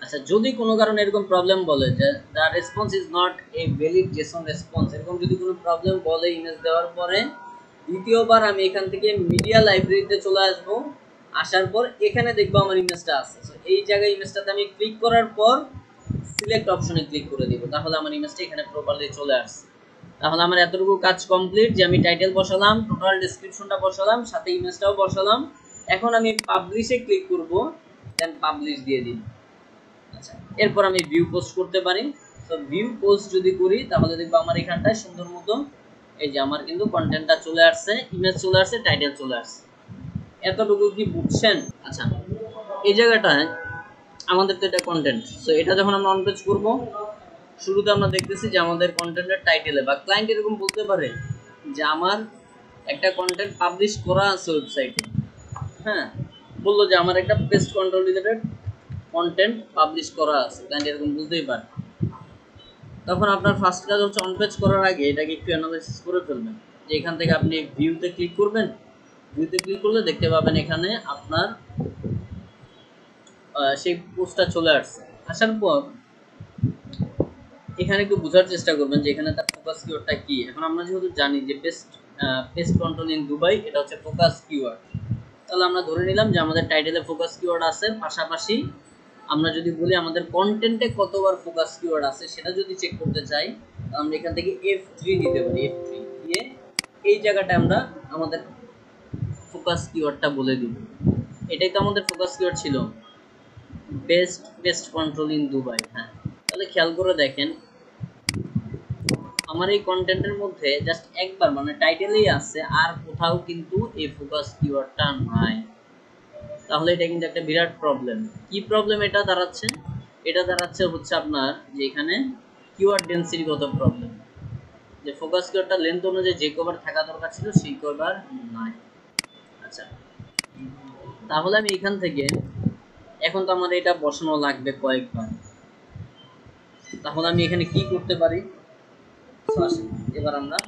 আচ্ছা, যদি কোনো কারণে এরকম প্রবলেম বলে যে the response is not a valid Jason response, এরকম যদি কোনো প্রবলেম বলে ইমেজ দেওয়ার পরে, দ্বিতীয়বার আমি এখান থেকে মিডিয়া লাইব্রেরিতে চলে আসব। আসার পর এখানে দেখবো আমার ইমেজটা আছে। সো এই জায়গায় ইমেজটাতে আমি ক্লিক করার পর সিলেক্ট অপশনে ক্লিক করে দিব, তাহলে আমার ইমেজটা এখানে প্রপারলি চলে আসছে। তাহলে আমার এতটুকু কাজ কমপ্লিট, যে আমি টাইটেল বসালাম, টোটাল ডেসক্রিপশনটা বসালাম, সাথে ইমেজটাও বসালাম। এখন আমি পাবলিশে ক্লিক করব, দেন পাবলিশ দিয়ে দিই। আচ্ছা, এরপর আমি ভিউ পোস্ট করতে পারি। তো ভিউ পোস্ট যদি করি, তাহলে দেখবো আমার এখানটায় সুন্দর মতো এই যে আমার কিন্তু কন্টেন্টটা চলে আসছে, ইমেজ চলে আসছে, টাইটেল চলে আসছে। এতটুকু কি বুঝছেন? আচ্ছা, এই জায়গাটায় আমাদের তো এটা কন্টেন্ট। সো এটা যখন আমরা অন পেজ করব, শুরুতে আমরা দেখতেছি যে আমাদের কন্টেন্টের টাইটেলে বা ক্লায়েন্ট এরকম বলতে পারে যে আমার একটা কন্টেন্ট পাবলিশ করা আছে ওয়েবসাইটে। হ্যাঁ, বললো যে আমার একটা pest control related content publish করা আছে, ক্লায়েন্ট এরকম বুঝতেই পারে। তখন আপনার ফার্স্ট কাজ হচ্ছে অন পেজ করার আগে এটাকে একটু অ্যানালাইসিস করে ফেলবেন। যে এখান থেকে আপনি ভিউতে ক্লিক করবেন, ভিউতে ক্লিক করলে দেখতে পাবেন এখানে আপনার সেই পোস্টটা চলে আসছে। আসার পর এখানে একটু বোঝার চেষ্টা করবেন যে এখানে তার ফোকাস কিওয়ার্ডটা কি। এখন আমরা যেহেতু জানি যে পেস্ট কন্ট্রোল ইন দুবাই, এটা হচ্ছে ফোকাস কিওয়ার্ড। তাহলে আমরা ধরে নিলাম যে আমাদের টাইটেলে ফোকাস কিওয়ার্ড আছে, পাশাপাশি আমরা যদি বলি আমাদের কন্টেন্টে কতবার ফোকাস কিওয়ার্ড আছে সেটা যদি চেক করতে চাই, আমরা এখান থেকে F3 দিতে পারি। F3 দিয়ে এই জায়গাটায় আমরা আমাদের ফোকাস কিওয়ার্ডটা বলে দিব। এটাই তো আমাদের ফোকাস কিওয়ার্ড ছিল, পেস্ট কন্ট্রোল ইন দুবাই। হ্যাঁ, তাহলে খেয়াল করে দেখেন আমার এই কন্টেন্টের মধ্যে জাস্ট একবার মানে টাইটেলেই আছে, আর কোথাও কিন্তু এই ফোকাস কিওয়ার্ডটা নাই। তাহলে এটা কিন্তু একটা বিরাট প্রবলেম। কি প্রবলেম এটা দাঁড়াচ্ছে? এটা দাঁড়াচ্ছে হচ্ছে আপনার যে এখানে কিওয়ার্ড ডেনসিটিগত প্রবলেম, যে ফোকাস কিওয়ার্ডটা লেন্থ অনুযায়ী যে কভার থাকা দরকার ছিল সেই কভার নাই। আচ্ছা, তাহলে আমি এখান থেকে এখন তো আমার এটা বসানো লাগবে কয়েকবার, তাহলে আমি এখানে কি করতে পারি? এবার আমরা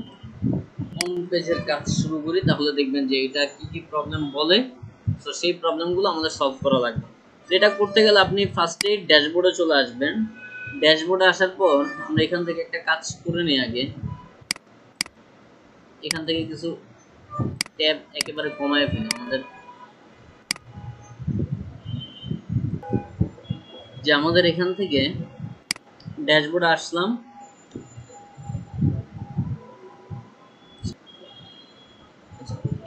অন পেজের কাজ শুরু করি, তাহলে দেখবেন যে এটা কি কি প্রবলেম বলে। তো সেই প্রবলেমগুলো আমাদের সলভ করা লাগবে। তো এটা করতে গেলে আপনি ফার্স্টে ড্যাশবোর্ডে চলে আসবেন। ড্যাশবোর্ডে আসার পর আমরা এখান থেকে একটা কাজ করে নিই আগে, এখান থেকে কিছু ট্যাব একেবারে কমায় ফেলি আমাদের, যে আমাদের এখান থেকে ড্যাশবোর্ডে আসলাম।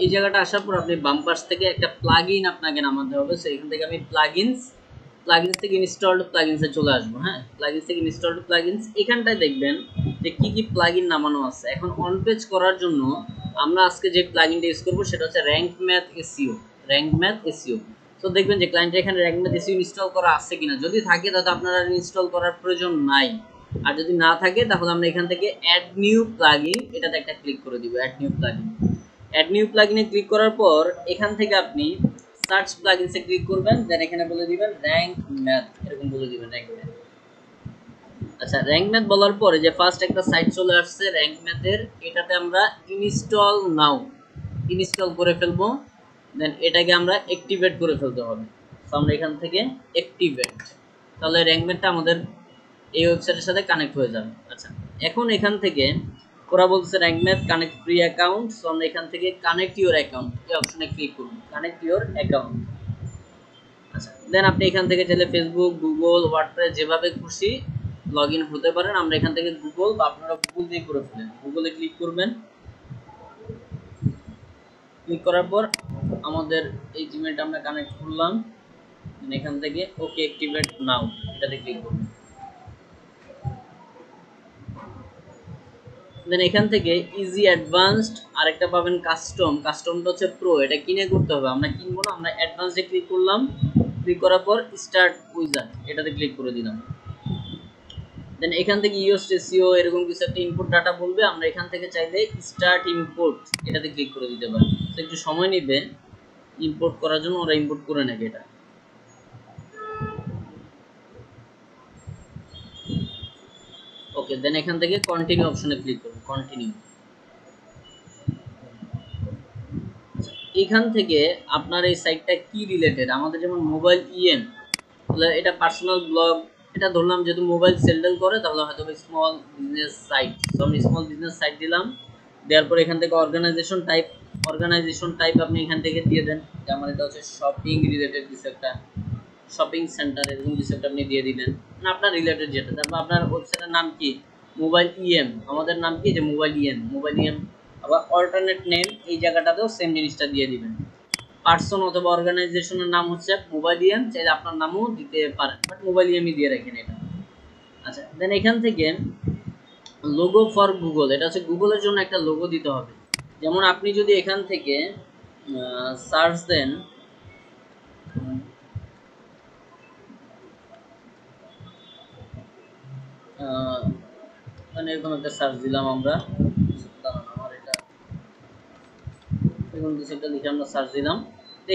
এই জায়গাটা আসার পর আপনি বাম পাশ থেকে একটা প্লাগইন আপনাকে নামাতে হবে। সো এখান থেকে আমি প্লাগইনস প্লাগইনস থেকে ইনস্টলড প্লাগইনসে চলে আসবো। হ্যাঁ, প্লাগইনস থেকে ইনস্টলড প্লাগইনস, এখানটায় দেখবেন যে কি কি প্লাগইন নামানো আছে। এখন অন পেজ করার জন্য আমরা আজকে যে প্লাগইনটা ইউজ করব সেটা হচ্ছে rank math SEO. Rank math SEO. তো দেখবেন যে ক্লায়েন্টের এখানে র্যাঙ্ক ম্যাথ এসইও ইনস্টল করা আছে কিনা। যদি থাকে তাহলে আপনারা ইনস্টল করার প্রয়োজন নাই, আর যদি না থাকে তাহলে আমরা এখান থেকে অ্যাড নিউ প্লাগইন এটাতে একটা ক্লিক করে দিব। Add new plugin, add new প্লাগইনে ক্লিক করার পর এখান থেকে আপনি সার্চ প্লাগইনসে ক্লিক করবেন, দেন এখানে বলে দিবেন র্যাঙ্ক ম্যাথ, এরকম বলে দিবেন র্যাঙ্ক ম্যাথ। আচ্ছা, র্যাঙ্ক ম্যাথ বলার পরে যে ফার্স্ট একটা সাইট চলে আসছে র্যাঙ্ক ম্যাথের, এটাতে আমরা ইনস্টল নাও ইনস্টল করে ফেলবো। দেন এটাকে আমরা অ্যাক্টিভেট করে ফেলতে হবে। তো আমরা এখান থেকে অ্যাক্টিভেট, তাহলে র্যাঙ্ক ম্যাথটা আমাদের এই ওয়েবসাইটের সাথে কানেক্ট হয়ে যাবে। আচ্ছা, এখন এখান থেকে ওরা বলছে rank math connect free account. So আমরা এখান থেকে কানেক্ট ইউর অ্যাকাউন্ট এই অপশনে ক্লিক করব, কানেক্ট ইউর অ্যাকাউন্ট। আচ্ছা, দেন আপনি এখান থেকে চাইলে ফেসবুক, গুগল, ওয়ার্ডপ্রেস যেভাবে খুশি লগ ইন হতে পারেন। আমরা এখান থেকে গুগল বা আপনারা গুগল দিয়ে করে ফেলেন, গুগলে ক্লিক করবেন। ক্লিক করার পর আমাদের এই জিমেলটা আমরা কানেক্ট করলাম, এখান থেকে ওকে অ্যাক্টিভেট নাও এটাতে ক্লিক করবেন। দেন এখান থেকে ইজি অ্যাডভান্সড আরেকটা পাবেন কাস্টম। কাস্টমটা হচ্ছে প্রো, এটা কিনে করতে হবে, আমরা কিনবো না। আমরা অ্যাডভান্সডে ক্লিক করলাম, ক্লিক করার পর স্টার্ট উইজার্ড এটাতে ক্লিক করে দিলাম। দেন এখান থেকে ইউএস এসইও এরকম কিছু একটা ইনপুট ডাটা বলবে, আমরা এখান থেকে চাইলে স্টার্ট ইম্পোর্ট এটাতে ক্লিক করে দিতে পারি। তো একটু সময় নেবে ইম্পোর্ট করার জন্য, ওরা ইম্পোর্ট করে নেবে এটা। ওকে, দেন এখান থেকে কন্টিনিউ অপশনে ক্লিক করুন, কন্টিনিউ। এখান থেকে আপনার এই সাইটটা কি রিলেটেড, আমাদের যেমন মোবাইল ইএম, তাহলে এটা পার্সোনাল ব্লগ, এটা ধরলাম যেহেতু মোবাইল সেল করে তাহলে হয়তো স্মল বিজনেস সাইট। তো আমি স্মল বিজনেস সাইট দিলাম, দেওয়ার পর এখান থেকে অর্গানাইজেশন টাইপ আপনি এখান থেকে দিয়ে দেন যে আমার এটা হচ্ছে শপিং রিলেটেড কিছু একটা, শপিং সেন্টার এরকম কিছু একটা আপনি দিয়ে দিলেন, না আপনার রিলেটেড যেটা। তারপর আপনার ওয়েবসাইটের নাম কি, মোবাইল ইএম, আমাদের নাম কি যে মোবাইল ইএম। আবার অল্টারনেট নেম এই জায়গাটাতেও সেম জিনিসটা দিয়ে দিবেন। পার্সন অথবা অর্গানাইজেশনের নাম হচ্ছে মোবাইল ইএম, চাইলে আপনার নামও দিতে পারেন, বাট মোবাইল ইএমই দিয়ে রাখেন এটা। আচ্ছা, দেন এখান থেকে লোগো ফর গুগল, এটা হচ্ছে গুগলের জন্য একটা লোগো দিতে হবে। যেমন আপনি যদি এখান থেকে সার্চ দেন, মানে এরকম একটা সার্চ দিলাম আমরা, আমার এটা এরকম কিছু একটা লিখে আমরা সার্চ দিলাম।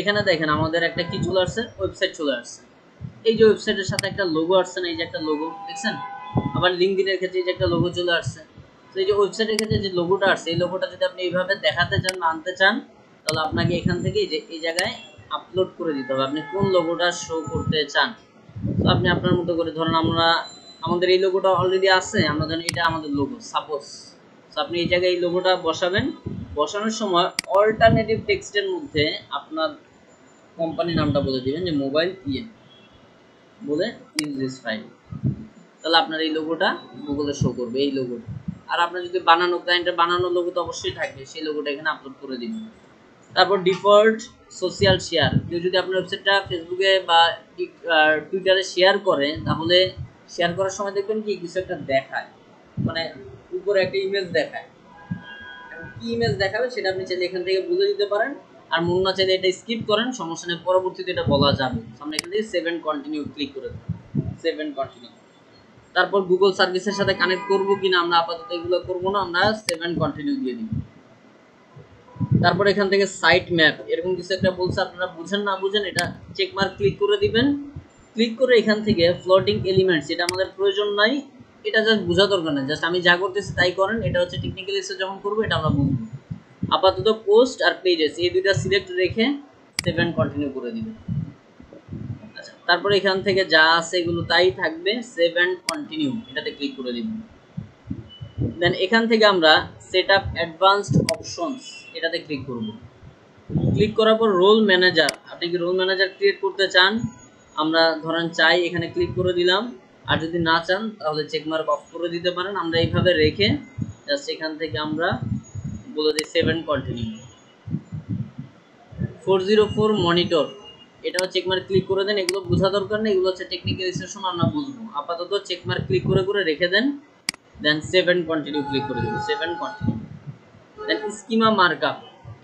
এখানে দেখেন আমাদের একটা কি চলে আসছে, ওয়েবসাইট চলে আসছে। এই যে ওয়েবসাইটের সাথে একটা লোগো আসছে না, এই যে একটা লোগো দেখছেন। আবার লিঙ্কডইনের ক্ষেত্রে এই যে একটা লোগো চলে আসছে। তো এই যে ওয়েবসাইটের ক্ষেত্রে যে লোগোটা আসছে, এই লোগোটা যদি আপনি এইভাবে দেখাতে চান বা আনতে চান, তাহলে আপনাকে এখান থেকে যে এই জায়গায় আপলোড করে দিতে হবে আপনি কোন লোগোটা শো করতে চান। তো আপনি আপনার মতো করে ধরেন, আমাদের এই লোগোটা অলরেডি আছে, আমরা ধরেন এটা আমাদের লোগো সাপোজ। তো আপনি এই জায়গায় এই লোগোটা বসাবেন, বসানোর সময় অল্টারনেটিভ টেক্সটের মধ্যে আপনার কোম্পানি নামটা বলে দিবেন যে মোবাইল ইএম বলে ইউজ দিস ফাইল, তাহলে আপনার এই লোগোটা গুগলে শো করবে এই লোগোটা। আর আপনার যদি বানানো ক্লায়েন্টের বানানো লোগো তো অবশ্যই থাকবে, সেই লোগোটা এখানে আপলোড করে দিবেন। তারপর ডিফল্ট সোশ্যাল শেয়ার, কেউ যদি আপনার ওয়েবসাইটটা ফেসবুকে বা টুইটারে শেয়ার করে, তাহলে শেয়ার করার সময় দেখবেন কি কিছু একটা দেখায়, মানে উপরে একটা ইমেজ দেখায়। কি ইমেজ দেখাবে সেটা আপনি চাইলে এখান থেকে বুঝে দিতে পারেন, আর মন না চাইলে এটা স্কিপ করেন, সমস্যা নেই, পরবর্তীতে এটা বলা যাবে। আমরা এখান থেকে সেভ এন্ড কন্টিনিউ ক্লিক করে দেব, সেভ এন্ড কন্টিনিউ। তারপর গুগল সার্ভিসের সাথে কানেক্ট করব কিনা আমরা আপাতত এগুলো করব না, আমরা সেভ এন্ড কন্টিনিউ দিয়ে দিব। তারপর এখান থেকে সাইট ম্যাপ এরকম কিছু একটা বলছে, আপনারা বুঝেন না বুঝেন এটা চেক মার্ক ক্লিক করে দিবেন। ক্লিক করে এখান থেকে ফ্লোটিং এলিমেন্টস, এটা আমাদের প্রয়োজন নাই, এটা জাস্ট বোঝা দরকার নেই, জাস্ট আমি যা করতেছি তাই করেন। এটা হচ্ছে টেকনিক্যাল এসে যখন করবো এটা আমরা বুঝবো। আপাতত পোস্ট আর পেজেস এই দুইটা সিলেক্ট রেখে সেভ এন্ড কন্টিনিউ করে দিবেন। আচ্ছা, তারপর এখান থেকে যা আছে এগুলো তাই থাকবে, সেভ এন্ড কন্টিনিউ এটাতে ক্লিক করে দিবেন। দেন এখান থেকে আমরা সেট আপ অ্যাডভান্সড অপশনস এটাতে ক্লিক করব। ক্লিক করার পর রোল ম্যানেজার, আপনি কি রোল ম্যানেজার ক্রিয়েট করতে চান, আমরা ধরেন চাই, এখানে ক্লিক করে দিলাম। আর যদি না চান তাহলে চেকমার্ক অফ করে দিতে পারেন। আমরা এইভাবে রেখে জাস্ট এখান থেকে আমরা বলে দিই সেভ এন্ড কন্টিনিউ। 404 মনিটর, এটাও চেকমার্ক ক্লিক করে দেন, এগুলো বোঝা দরকার নেই, এগুলো হচ্ছে টেকনিক্যাল ইনস্ট্রাকশন, আমরা বুঝবো। আপাতত চেকমার্ক ক্লিক করে করে রেখে দেন, then save and continue click করে দেব, save and continue. Then schema markup,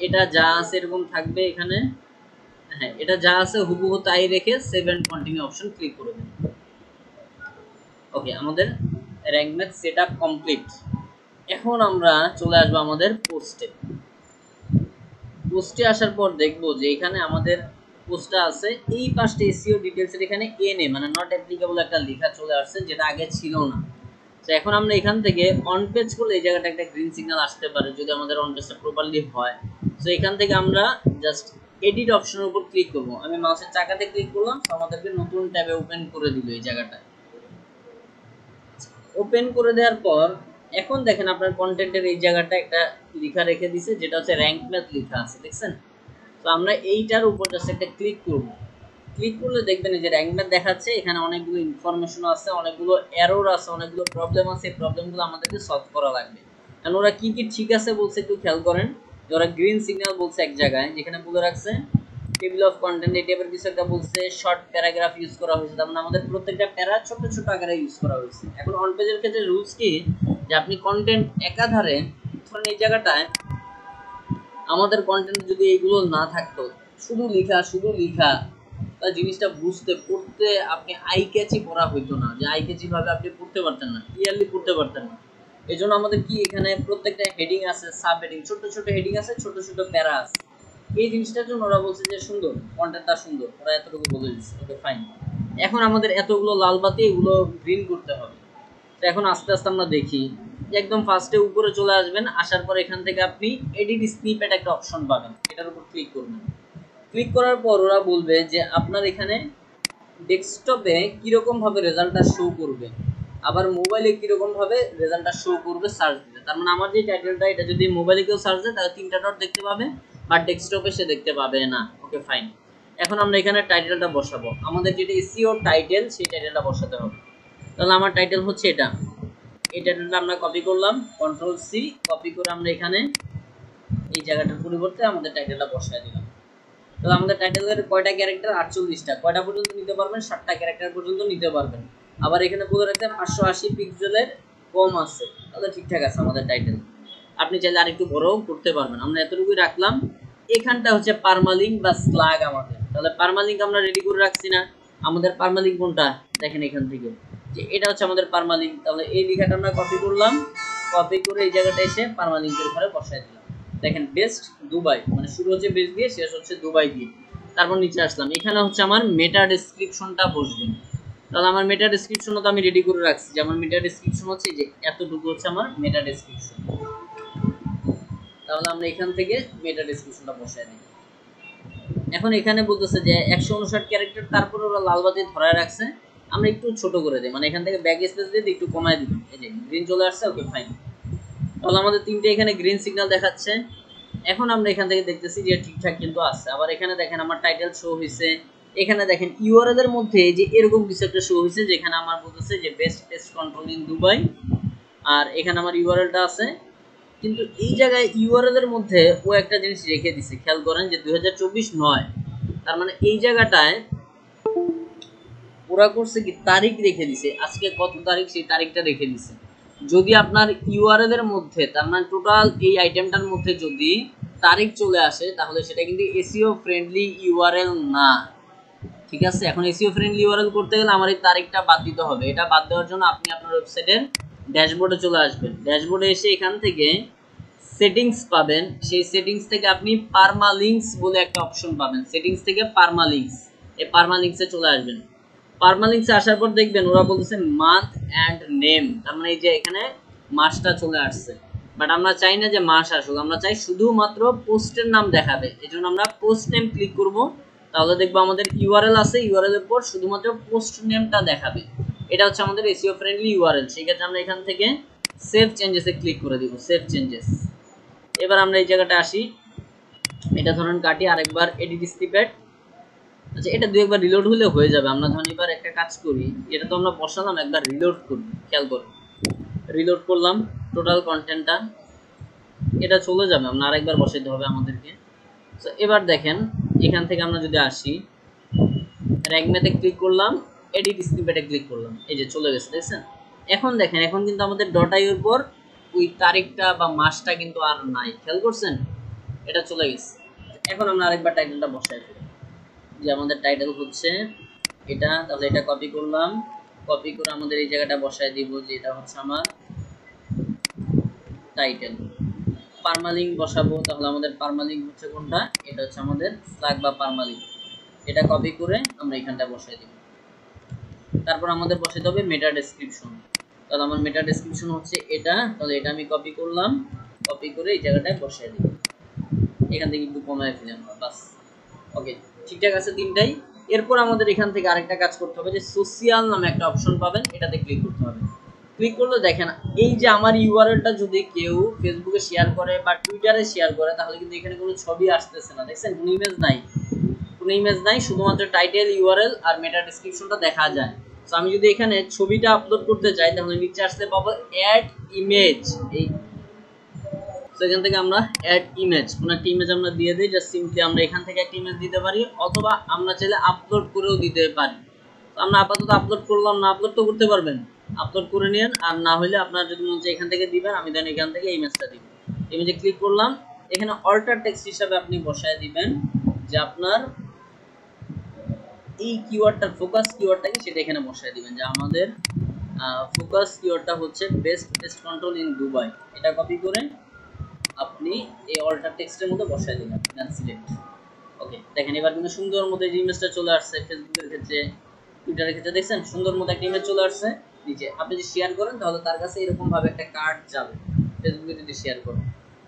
এটা যা আছে এরকম থাকবে এখানে, হ্যাঁ এটা যা আছে হুবহু তাই রেখে save and continue option click করে দেন। ওকে, আমাদের র্যাঙ্ক ম্যাথ সেটআপ কমপ্লিট। এখন আমরা চলে আসবো আমাদের পোস্টে। পোস্টে আসার পর দেখবো যে এখানে আমাদের পোস্টটা আছে এই পাশটা এসইও ডিটেইলসের এখানে এনএ মানে নট অ্যাপ্লিকেবল একটা লেখা চলে আসছে, যেটা আগে ছিল না। তো এখন আমরা এখান থেকে অন পেজ করলে এই জায়গাটা একটা গ্রিন সিগন্যাল আসতে পারে যদি আমাদের অন পেজটা প্রপারলি হয়। তো এখান থেকে আমরা জাস্ট এডিট অপশনের উপর ক্লিক করব, আমি মাউসের চাকাতে ক্লিক করলাম, আমাদেরকে নতুন ট্যাবে ওপেন করে দিল এই জায়গাটা। ওপেন করে দেওয়ার পর এখন দেখেন আপনার কন্টেন্টের এই জায়গাটা একটা লেখা রেখে দিছে, যেটা হচ্ছে র্যাঙ্ক ম্যাথ লেখা আছে, দেখছেন? তো আমরা এইটার উপর জাস্ট একটা ক্লিক করব। ক্লিক করলে দেখবেন যে র্যাঙ্ক ম্যাথ দেখাচ্ছে, এখানে অনেকগুলো ইনফরমেশন আছে, অনেকগুলো এরর আছে, অনেকগুলো প্রবলেম আছে, এই প্রবলেমগুলো আমাদেরকে সলভ করা লাগবে। কারণ ওরা কি কি ঠিক আছে বলছে একটু খেয়াল করেন। ওরা গ্রিন সিগন্যাল বলছে এক জায়গায়, যেখানে বলে রাখছে টেবিল অফ কন্টেন্ট, এই টাইপের কিছু একটা বলছে, শর্ট প্যারাগ্রাফ ইউজ করা হয়েছে, তার মানে আমাদের প্রত্যেকটা প্যারা ছোট ছোট আকারে ইউজ করা হয়েছে। এখন অন পেজের ক্ষেত্রে রুলস কি, যে আপনি কন্টেন্ট একাধারে, ধরেন এই জায়গাটায় আমাদের কন্টেন্ট যদি এইগুলো না থাকতো, শুধু লেখা, তা জিনিসটা বুঝতে পড়তে আপনি আই ক্যাচি পড়া হইতো না, যে আই ক্যাচি ভাবে আপনি পড়তে পারতেন না, ক্লিয়ারলি পড়তে পারতেন না। এই জন্য আমাদের কি এখানে প্রত্যেকটা হেডিং আছে, সাব হেডিং, ছোট ছোট হেডিং আছে, ছোট ছোট প্যারা আছে। এই জিনিসটার জন্য ওরা বলছে যে সুন্দর, কন্টেন্টটা সুন্দর, ওরা এতটুকু বলে দিচ্ছে। ওকে ফাইন, এখন আমাদের এতগুলো লাল বাতি এগুলো গ্রিন করতে হবে। তো এখন আস্তে আস্তে আমরা দেখি যে একদম ফার্স্টে উপরে চলে আসবেন, আসার পর এখান থেকে আপনি এডিট স্নিপেট একটা অপশন পাবেন, এটার উপর ক্লিক করবেন। ক্লিক করার পর ওরা বলবে যে আপনার এখানে ডেস্কটপে কীরকম ভাবে রেজাল্টটা শো করবে, আবার মোবাইলে কীরকম ভাবে রেজাল্টটা শো করবে সার্চ দিলে। তার মানে আমার যে টাইটেলটা, এটা যদি মোবাইলে কেউ সার্চ দেয় তাহলে 3টা ডট দেখতে পাবে, বাট ডেস্কটপে সে দেখতে পাবে না। ওকে ফাইন, এখন আমরা এখানে টাইটেলটা বসাবো, আমাদের যেটা এসইও টাইটেল সেই টাইটেলটা বসাতে হবে। তাহলে আমার টাইটেল হচ্ছে এটা, এই টাইটেলটা আমরা কপি করলাম, কন্ট্রোল সি, কপি করে আমরা এখানে এই জায়গাটার পরিবর্তে আমাদের টাইটেলটা বসায় দিলাম। তাহলে আমাদের টাইটেলের কয়টা ক্যারেক্টার, 48টা, কয়টা পর্যন্ত নিতে পারবেন, 7টা ক্যারেক্টার পর্যন্ত নিতে পারবেন। আবার এখানে বলে রাখতে 580 পিক্সেলের কম আছে, তাহলে ঠিকঠাক আছে আমাদের টাইটেল। আপনি চাইলে আরেকটু বড়ও করতে পারবেন, আমরা এতটুকুই রাখলাম। এখানটা হচ্ছে পারমালিঙ্ক বা স্ল্যাগ আমাদের, তাহলে পারমালিঙ্ক আমরা রেডি করে রাখছি না, আমাদের পারমালিঙ্ক কোনটা দেখেন এখান থেকে, যে এটা হচ্ছে আমাদের পারমালিঙ্ক। তাহলে এই লেখাটা আমরা কপি করলাম, কপি করে এই জায়গাটা এসে পারমালিঙ্কের ঘরে বসায় দিলাম। দেখেন বেস্ট দুবাই, মানে শুরু হচ্ছে বেস্ট দিয়ে, শেষ হচ্ছে দুবাই দিয়ে। তারপর নিচে আসলাম, এখানে হচ্ছে আমার মেটা ডেসক্রিপশনটা বসবে। তাহলে আমার মেটা ডেসক্রিপশনও তো আমি রেডি করে রাখছি, যে আমার মেটা ডেসক্রিপশন হচ্ছে যে এতটুকু হচ্ছে আমার মেটা ডেসক্রিপশন। তাহলে আমরা এখান থেকে মেটা ডেসক্রিপশনটা বসায় দিই। এখন এখানে বলতেছে যে 159 ক্যারেক্টার, তারপর ওরা লাল বাতি ধরায় রাখছে, আমরা একটু ছোট করে দিই, মানে এখান থেকে ব্যাক স্পেস দিয়ে একটু কমায় দিই, এই যে গ্রিন চলে আসছে। ওকে ফাইন, তাহলে আমাদের 3টে এখানে গ্রিন সিগন্যাল দেখাচ্ছে। এখন আমরা এখান থেকে দেখতেছি যে ঠিকঠাক কিন্তু আছে। আবার এখানে দেখেন আমার টাইটেল শো হয়েছে, এখানে দেখেন ইউআরএল এর মধ্যে যে এরকম কিছু একটা শো হয়েছে, যেখানে আমার বলতেছে যে best pest control in Dubai, আর এখানে আমার ইউআরএলটা আছে। কিন্তু এই জায়গায় ইউআরএল এর মধ্যে ও একটা জিনিস রেখে দিছে, খেয়াল করেন যে 2024 নয়, তার মানে এই জায়গাটায় ওরা করছে কি তারিখ রেখে দিছে, আজকে কত তারিখ সেই তারিখটা রেখে দিছে। যদি আপনার ইউআরএল এর মধ্যে, তার মানে টোটাল এই আইটেমটার মধ্যে যদি তারিখ চলে আসে, তাহলে সেটা কিন্তু এসইও ফ্রেন্ডলি ইউআরএল না। ঠিক আছে, এখন এসইও ফ্রেন্ডলি ইউআরএল করতে গেলে আমার এই তারিখটা বাদ দিতে হবে। এটা বাদ দেওয়ার জন্য আপনি আপনার ওয়েবসাইটের ড্যাশবোর্ডে চলে আসবেন, ড্যাশবোর্ডে এসে এখান থেকে সেটিংস পাবেন, সেই সেটিংস থেকে আপনি পারমালিঙ্কস বলে একটা অপশন পাবেন, সেটিংস থেকে পারমালিঙ্কস, এই পারমালিঙ্কসে চলে আসবেন। পারমালিঙ্কসে আসার পর দেখবেন ওরা বলতেছে মান্থ অ্যান্ড নেম, তার মানে এই যে এখানে মাসটা চলে আসছে, বাট আমরা চাই না যে মাস আসুক, আমরা চাই শুধুমাত্র পোস্টের নাম দেখাবে। এই জন্য আমরা পোস্ট নেম ক্লিক করব, তাহলে দেখবো আমাদের ইউআরএল আছে, ইউআরএল এর পর শুধুমাত্র পোস্ট নেমটা দেখাবে। এটা হচ্ছে আমাদের এসইও ফ্রেন্ডলি ইউআরএল। সেই ক্ষেত্রে আমরা এখান থেকে সেভ চেঞ্জেসে ক্লিক করে দিব, সেভ চেঞ্জেস। এবার আমরা এই জায়গাটা আসি, এটা ধরুন কাটি, আরেকবার এডিট স্নিপেট। আচ্ছা, এটা দুই একবার রিলোড হলে হয়ে যাবে। আমরা ধরুন এবার একটা কাজ করি, এটা তো আমরা বসালাম, একবার রিলোড করি, খেয়াল করুন, রিলোড করলাম টোটাল কন্টেন্টটা, এটা চলে যাবে, আমরা আরেকবার বসাইতে হবে আমাদেরকে। তো এবার দেখেন এখান থেকে আমরা যদি আসি, র‍্যাঙ্ক ম্যাথে ক্লিক করলাম, এডিট স্নিপেটে ক্লিক করলাম, এই যে চলে গেছে, দেখছেন? এখন দেখেন, এখন কিন্তু আমাদের .io এর পর ওই তারিখটা বা মাসটা কিন্তু আর নাই, খেয়াল করছেন? এটা চলে গেছে। এখন আমরা আরেকবার টাইটেলটা বসাই ফেলি, যে আমাদের টাইটেল হচ্ছে এটা, তাহলে এটা কপি করলাম, কপি করে আমাদের এই জায়গাটা বসায় দিব যে এটা হচ্ছে আমার টাইটেল। পারমালিঙ্ক বসাবো, তাহলে আমাদের পারমালিঙ্ক হচ্ছে কোনটা, এটা হচ্ছে আমাদের স্ল্যাগ বা পারমালিঙ্ক। এটা কপি করে আমরা এখানটা বসাই দিব। তারপর আমাদের বসাতে হবে মেটা ডেসক্রিপশন, তাহলে আমার মেটা ডেসক্রিপশন হচ্ছে এটা, তাহলে এটা আমি কপি করলাম, কপি করে এই জায়গাটায় বসাই দিব। এখান থেকে একটু কমায় ফেলি আমরা, বাস। ওকে, ঠিকঠাক আছে তিনটাই। এরপর আমাদের এখান থেকে আরেকটা কাজ করতে হবে, যে সোশিয়াল নামে একটা অপশন পাবেন, এটাতে ক্লিক করতে হবে। ক্লিক করলে দেখেন এই যে আমার ইউআরএলটা যদি কেউ ফেসবুকে শেয়ার করে বা টুইটারে শেয়ার করে, তাহলে কিন্তু এখানে কোনো ছবি আসতেছে না, দেখছেন? কোনো ইমেজ নাই, কোনো ইমেজ নাই, শুধুমাত্র টাইটেল, ইউআরএল আর মেটা ডেসক্রিপশনটা দেখা যায়। তো আমি যদি এখানে ছবিটা আপলোড করতে চাই, তাহলে নিচে আসলে পাবো অ্যাড ইমেজ, এই সেখান থেকে আমরা অ্যাড ইমেজ, কোন একটা ইমেজ আমরা দিয়ে দিই, জাস্ট সিম্পলি আমরা এখান থেকে একটা ইমেজ দিতে পারি, অথবা আমরা চাইলে আপলোড করেও দিতে পারি। তো আমরা আপাতত আপলোড করলাম না, আপলোড তো করতে পারবেন, আপলোড করে নিন, আর না হলে আপনার যদি মন চায় এখান থেকে দিবেন, আমি দেন এখান থেকে ইমেজটা দিব। ইমেজে ক্লিক করলাম, এখানে অল্টার টেক্সট হিসাবে আপনি বসায় দিবেন যে আপনার এই কিওয়ার্ডটার ফোকাস কিওয়ার্ডটা কি সেটা এখানে বসায় দিবেন, যে আমাদের ফোকাস কিওয়ার্ডটা হচ্ছে best pest control in Dubai. এটা কপি করে আপনি এই অল্টার টেক্সটের মধ্যে বসায় দিবেন, দেন সিলেক্ট। ওকে, দেখেন এবার কিন্তু সুন্দর মতো এই ইমেজটা চলে আসছে। ফেসবুকের ক্ষেত্রে, টুইটারের ক্ষেত্রে দেখছেন সুন্দর মতো একটা ইমেজ চলে আসছে নিচে। আপনি যদি শেয়ার করেন তাহলে তার কাছে এরকম ভাবে একটা কার্ড যাবে, ফেসবুকে যদি শেয়ার করেন।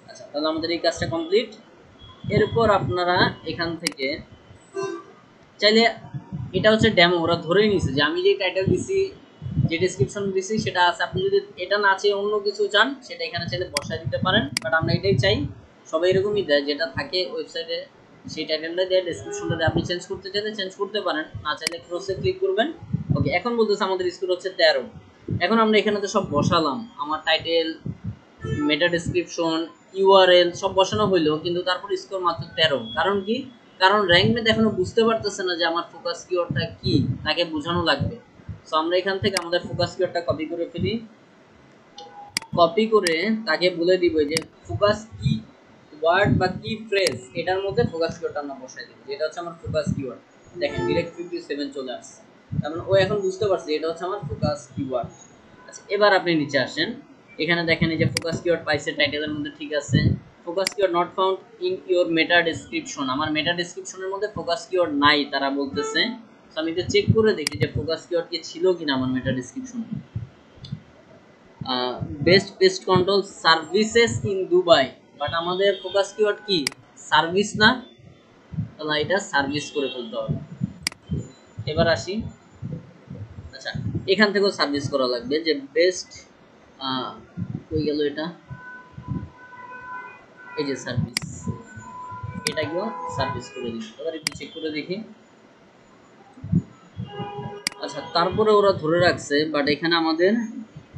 আচ্ছা, তাহলে আমাদের এই কাজটা কমপ্লিট। এরপর আপনারা এখান থেকে চাইলে, এটা হচ্ছে ডেমো, ওরা ধরেই নিছে যে আমি যে টাইটেল দিছি, যে ডেসক্রিপশন দিছি সেটা আছে। আপনি যদি এটা না চেয়ে অন্য কিছু চান, সেটা এখানে চাইলে বসায় দিতে পারেন, বাট আমরা এটাই চাই। সবাই এরকমই দেয়, যেটা থাকে ওয়েবসাইটে সেই টাইটেলটা দিয়ে ডেসক্রিপশনটা দিয়ে, আপনি চেঞ্জ করতে চাইলে চেঞ্জ করতে পারেন, না চাইলে ক্রসে ক্লিক করবেন। ওকে, এখন বলতেছে আমাদের স্কোর হচ্ছে 13। এখন আমরা এখানে তো সব বসালাম, আমার টাইটেল, মেটা ডেসক্রিপশন, ইউআরএল সব বসানো হইলো, কিন্তু তারপর স্কোর মাত্র 13। কারণ কি? কারণ র‍্যাঙ্ক ম্যাথ এখনো বুঝতে পারতেছে না যে আমার ফোকাস কিওয়ার্ডটা কি, তাকে বোঝানো লাগবে। সো আমরা এখান থেকে আমাদের ফোকাস কিওয়ার্ডটা কপি করে ফেলি, কপি করে তাকে বলে দিব যে ফোকাস কি ওয়ার্ড বা কি ফ্রেজ, এটার মধ্যে ফোকাস কিওয়ার্ডটা আমরা বসাই দিব, যেটা হচ্ছে আমার ফোকাস কিওয়ার্ড। দেখেন ডিরেক্ট 57 চলে আসছে, তার মানে ও এখন বুঝতে পারছে এটা হচ্ছে আমার ফোকাস কিওয়ার্ড। আচ্ছা, এবার আপনি নিচে আসেন, এখানে দেখেন এই যে ফোকাস কিওয়ার্ড পাইছে টাইটেলের মধ্যে, ঠিক আছে। Focus keyword not found in your meta description, আমার মেটা ডেসক্রিপশনের মধ্যে ফোকাস কিওয়ার্ড নাই তারা বলতেছে। তো আমি তো চেক করে দেখি যে ফোকাস কিওয়ার্ড কি ছিল কিনা আমার মেটা ডেসক্রিপশনে। Best pest control services in Dubai, but আমাদের ফোকাস কিওয়ার্ড কি সার্ভিস না, তাহলে এটা সার্ভিস করে ফেলতে হবে। এবার আসি, আচ্ছা এখান থেকেও সার্ভিস করা লাগবে, যে বেস্ট কই গেল এটা, এই যে সার্ভিস, এটাকেও সার্ভিস করে দিই। এবার একটু চেক করে দেখি। আচ্ছা, তারপরে ওরা ধরে রাখছে, বাট এখানে আমাদের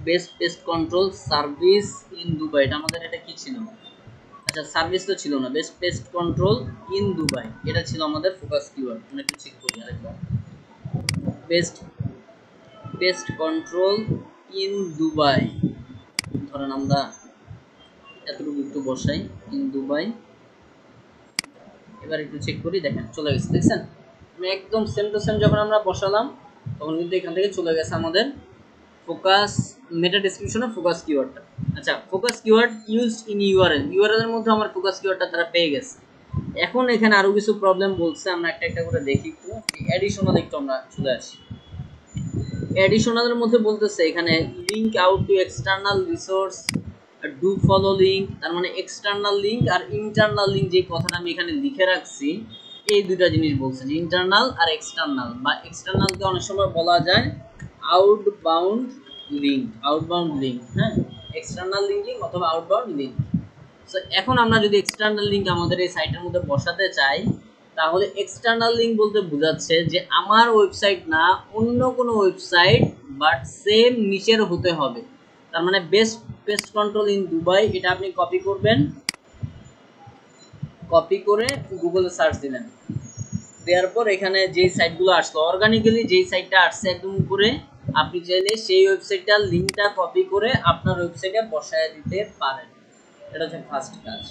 best pest control service in Dubai, এটা আমাদের এটা কি ছিল? আচ্ছা, সার্ভিস তো ছিল না, best pest control in Dubai এটা ছিল আমাদের ফোকাস কিওয়ার্ড। আমি একটু চেক করি আরেকবার, best pest control in Dubai, ধরেন আমরা এতটুকু একটু বসাই, ইন দুবাই। এবার একটু চেক করি, দেখেন চলে গেছে, দেখছেন? আমি একদম সেম টু সেম যখন আমরা বসালাম, তখন কিন্তু এখান থেকে চলে গেছে আমাদের ফোকাস মেটা ডেসক্রিপশনে ফোকাস কিওয়ার্ডটা। আচ্ছা, focus keyword used in URL, URL এর মধ্যে আমার ফোকাস কিওয়ার্ডটা তারা পেয়ে গেছে। এখন এখানে আরো কিছু প্রবলেম বলছে, আমরা একটা একটা করে দেখি একটু। অ্যাডিশনাল একটু আমরা চলে আসি, অ্যাডিশনালের মধ্যে বলতেছে এখানে link out to external resource, do follow link, তার মানে এক্সটার্নাল লিঙ্ক আর ইন্টারনাল লিঙ্ক, যে কথাটা আমি এখানে লিখে রাখছি, এই দুইটা জিনিস বলছে, যে ইন্টারনাল আর এক্সটার্নাল, বা এক্সটার্নালকে অনেক সময় বলা যায় আউটবাউন্ড লিঙ্ক, আউটবাউন্ড লিঙ্ক, হ্যাঁ, এক্সটার্নাল লিঙ্কিং অথবা আউটবাউন্ড লিঙ্ক। সো এখন আমরা যদি এক্সটার্নাল লিঙ্ক আমাদের এই সাইটের মধ্যে বসাতে চাই, তাহলে এক্সটার্নাল লিঙ্ক বলতে বোঝাচ্ছে যে আমার ওয়েবসাইট না, অন্য কোনো ওয়েবসাইট, বাট সেম নিচের হতে হবে। তার মানে best pest control in Dubai, এটা আপনি কপি করবেন, কপি করে গুগলে সার্চ দিলেন দেওয়ার পর এখানে যেই সাইটগুলো আসলো অর্গানিক্যালি যেই সাইটটা আসছে একদম উপরে আপনি চাইলে সেই ওয়েবসাইটটার লিঙ্কটা কপি করে আপনার ওয়েবসাইটে বসায় দিতে পারেন। এটা হচ্ছে ফার্স্ট কাজ।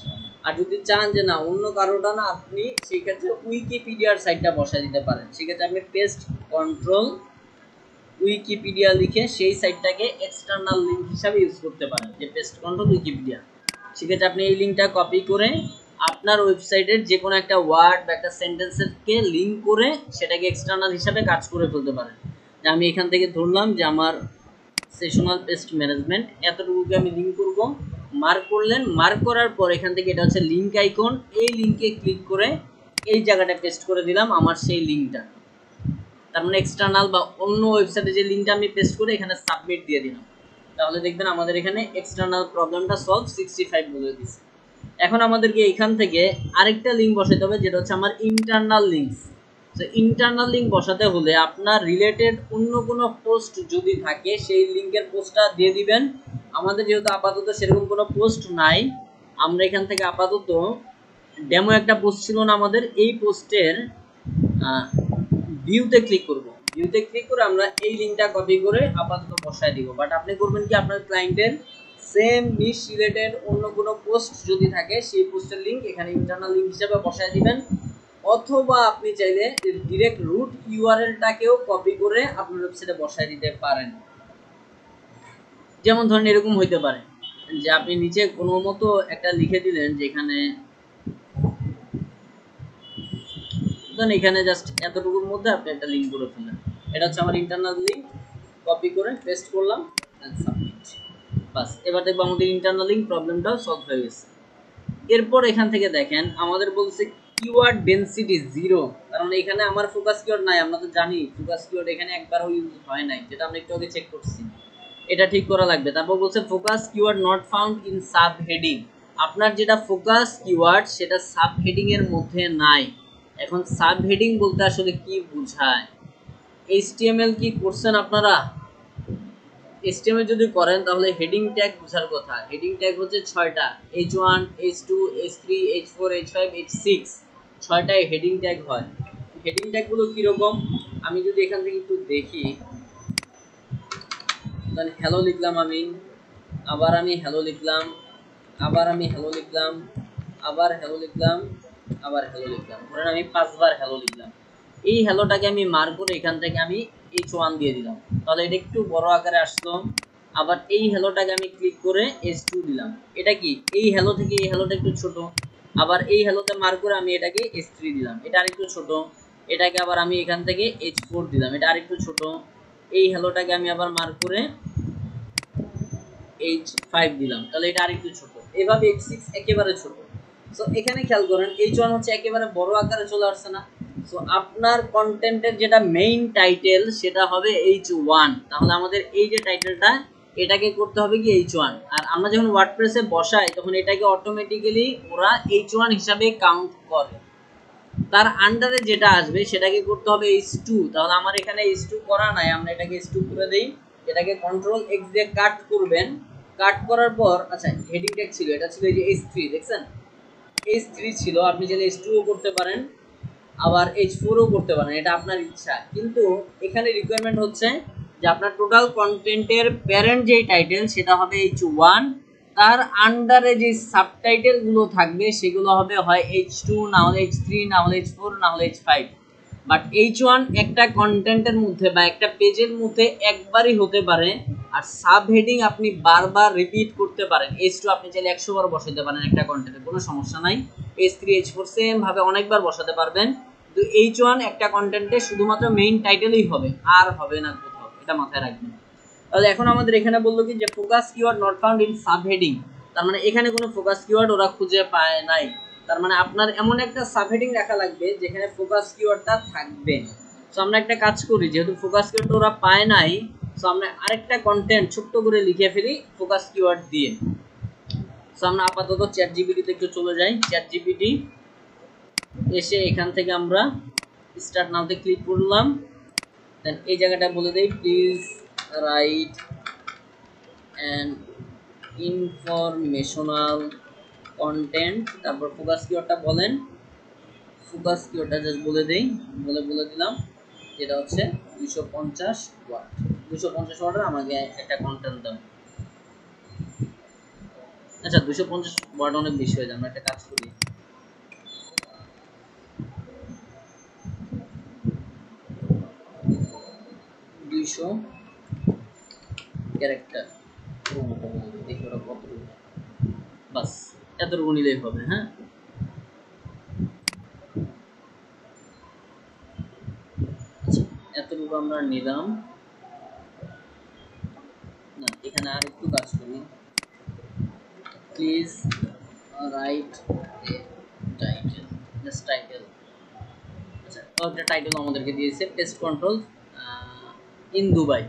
আর যদি চান যে না অন্য কারোটা না, আপনি সেই ক্ষেত্রে উইকিপিডিয়ার সাইটটা বসায় দিতে পারেন। সেক্ষেত্রে আপনি পেস্ট কন্ট্রোল উইকিপিডিয়া লিখে সেই সাইটটাকে এক্সটার্নাল লিঙ্ক হিসাবে ইউজ করতে পারেন, যে পেস্ট কন্ট্রোল উইকিপিডিয়া। সেক্ষেত্রে আপনি এই লিঙ্কটা কপি করে আপনার ওয়েবসাইটের যে কোনো একটা ওয়ার্ড বা একটা সেন্টেন্সকে লিঙ্ক করে সেটাকে এক্সটার্নাল হিসাবে কাজ করে ফেলতে পারেন। যে আমি এখান থেকে ধরলাম যে আমার সেশনাল পেস্ট ম্যানেজমেন্ট এতটুকুকে আমি লিঙ্ক করব, মার্ক করলেন, মার্ক করার পর এখান থেকে এটা হচ্ছে লিঙ্ক আইকন, এই লিঙ্কে ক্লিক করে এই জায়গাটা পেস্ট করে দিলাম আমার সেই লিঙ্কটা। তার মানে এক্সটার্নাল বা অন্য ওয়েবসাইটে যে লিঙ্কটা আমি পেস্ট করে এখানে সাবমিট দিয়ে দিলাম, তাহলে দেখবেন আমাদের এখানে এক্সটার্নাল প্রবলেমটা সলভ 65 বলে দিচ্ছে। এখন আমাদেরকে এখান থেকে আরেকটা লিঙ্ক বসাতে হবে, যেটা হচ্ছে আমার ইন্টারনাল লিঙ্কস। তো ইন্টারনাল লিঙ্ক বসাতে হলে আপনার রিলেটেড অন্য কোনো পোস্ট যদি থাকে সেই লিঙ্কের পোস্টটা দিয়ে দিবেন। আমাদের যেহেতু আপাতত সেরকম কোনো পোস্ট নাই, আমরা এখান থেকে আপাতত ডেমো একটা পোস্ট ছিল না আমাদের, এই পোস্টের ভিউতে ক্লিক করব। ভিউতে ক্লিক করে আমরা এই লিঙ্কটা কপি করে আপাতত বসায় দিব। বাট আপনি করবেন কি, আপনার ক্লায়েন্টের সেম নিশ রিলেটেড অন্য কোনো পোস্ট যদি থাকে সেই পোস্টের লিঙ্ক এখানে ইন্টারনাল লিঙ্ক হিসেবে বসায় দিবেন, অথবা আপনি চাইলে ডিরেক্ট রুট ইউআরএলটাকেও কপি করে আপনার ওয়েবসাইটে বসায় দিতে পারেন। যেমন ধরেন এরকম হইতে পারে যে আপনি নিচে কোনো মতো একটা লিখে দিলেন যে এখানে জাস্ট এতটুকুর মধ্যে আপনি একটা লিঙ্ক করে ফেললেন। এটা হচ্ছে আমার ইন্টারনাল লিঙ্ক, কপি করে পেস্ট করলাম এন্ড সাবমিট। বাস, এবার দেখবো আমাদের ইন্টারনাল লিঙ্ক প্রবলেমটাও সলভ হয়ে গেছে। এরপর এখান থেকে দেখেন আমাদের বলছে কিওয়ার্ড ডেনসিটি 0, কারণ এখানে আমার ফোকাস কিওয়ার্ড নাই। আমরা তো জানি ফোকাস কিওয়ার্ড এখানে একবারও ইউজ হয় নাই, যেটা আমরা একটু আগে চেক করছি। এটা ঠিক করা লাগবে। তারপর বলছে focus keyword not found in sub heading. আপনার যেটা ফোকাস কিওয়ার্ড সেটা সাব হেডিং এর মধ্যে নাই। এখন সাব হেডিং বলতে আসলে কি বোঝায়? HTML কি করছেন আপনারা? HTML যদি করেন তাহলে হেডিং ট্যাগ বোঝার কথা। হেডিং ট্যাগ হচ্ছে 6টা, H1 H2 H3 H4 H5 H6, 6টায় হেডিং ট্যাগ হয়। হেডিং ট্যাগগুলো কীরকম আমি যদি এখান থেকে একটু দেখি, তাহলে হ্যালো লিখলাম আমি, আবার আমি হ্যালো লিখলাম, আবার আমি হ্যালো লিখলাম, আবার হ্যালো লিখলাম, আবার হ্যালো লিখলাম। ধরেন আমি 5 বার হ্যালো লিখলাম। এই হ্যালোটাকে আমি মার্ক করে এখান থেকে আমি H1 দিয়ে দিলাম, তাহলে এটা একটু বড় আকারে আসলো। আবার এই হ্যালোটাকে আমি ক্লিক করে H2 দিলাম, এটা কি এই হ্যালো থেকে এই হ্যালোটা একটু ছোট। আবার এই হ্যালোতে মার্ক করে আমি এটাকে H3 দিলাম, এটা আরেকটু ছোট। এটাকে আবার আমি এখান থেকে H4 দিলাম, এটা আরেকটু ছোট। এই হ্যালোটাকে আমি আবার মার্ক করে H5 দিলাম, তাহলে এটা আরেকটু ছোট। এভাবে H6 একেবারে ছোট। সো এখানে খেয়াল করেন H1 হচ্ছে একেবারে বড় আকারে চলে আসছে না। সো আপনার কন্টেন্টের যেটা মেইন টাইটেল সেটা হবে H1, তাহলে আমাদের এই যে টাইটেলটা এটাকে করতে হবে কি H1। আর আমরা যখন ওয়ার্ডপ্রেসে বসাই তখন এটাকে অটোমেটিক্যালি ওরা H1 হিসাবে কাউন্ট করে। তার আন্ডারে যেটা আসবে সেটাকে করতে হবে H2, তাহলে আমার এখানে H2 করা নাই, আমরা এটাকে H2 করে দেই। এটাকে কন্ট্রোল X দিয়ে কাট করবেন। কাট করার পর আচ্ছা হেডিং ট্যাগ ছিল, এটা ছিল এই যে H3, দেখছেন H3 ছিল, আপনি চাইলে H2 ও করতে পারেন, আবার H4 ও করতে পারেন, এটা আপনার ইচ্ছা। কিন্তু এখানে রিকোয়ারমেন্ট হচ্ছে যে আপনার টোটাল কন্টেন্টের প্যারেন্ট যেই টাইটেল সেটা হবে H1, তার আন্ডারে যে সাবটাইটেল গুলো থাকবে সেগুলো হবে হয় H2, না হলে H3, না হলে H4, না হলে H5। বাট H1 একটা কন্টেন্টের মধ্যে বা একটা পেজের মধ্যে একবারই হতে পারে, আর সাব হেডিং আপনি বারবার রিপিট করতে পারেন। H2 আপনি চাইলে 100 বার বসাতে পারেন একটা কন্টেন্টে, কোনো সমস্যা নাই। H3 H4 সেম ভাবে অনেকবার বসাতে পারবেন। কিন্তু H1 একটা কন্টেন্টে শুধুমাত্র মেইন টাইটেলই হবে, আর হবে না কোথাও, এটা মাথায় রাখবেন। তাহলে এখন আমাদের এখানে বললো কি যে focus keyword not found in sub heading, তার মানে এখানে কোনো ফোকাস কিওয়ার্ড ওরা খুঁজে পায় নাই। তার মানে আপনার এমন একটা সাব হেডিং রাখা লাগবে যেখানে ফোকাস কিওয়ার্ডটা থাকবে। সো আমরা একটা কাজ করি, যেহেতু ফোকাস কিওয়ার্ড ওরা পায় নাই, সো আমরা আরেকটা কন্টেন্ট ছোট্ট করে লিখে ফেলি ফোকাস কিওয়ার্ড দিয়ে। সো আমরা আপাতত চ্যাট জিপিটিতে একটু চলে যাই। চ্যাট জিপিটি এসে এখান থেকে আমরা স্টার্ট নাওতে ক্লিক করলাম। দেন এই জায়গাটা বলে দেই please write and informational content, তারপর ফোকাস কিওয়ার্ডটা বলেন ফোকাস কিওয়ার্ডটা জাস্ট বলে দেই, বলে দিলাম যেটা হচ্ছে 250 ওয়াট। 250 ওয়াটের আমাকে একটা কন্টেন্ট দাও। আচ্ছা 250 ওয়াট অনেক বেশি হয়ে যায়, আমরা একটা কাজ করি, 200 ক্যারেক্টার দেখি ওরা কতটুকু, বাস এতটুকু নিলেই হবে। হ্যাঁ আচ্ছা এতটুকু আমরা নিলাম না, এখানে আর একটু কাজ করি, please write a title, just title. আচ্ছা একটা টাইটেল আমাদেরকে দিয়েছে pest control in Dubai,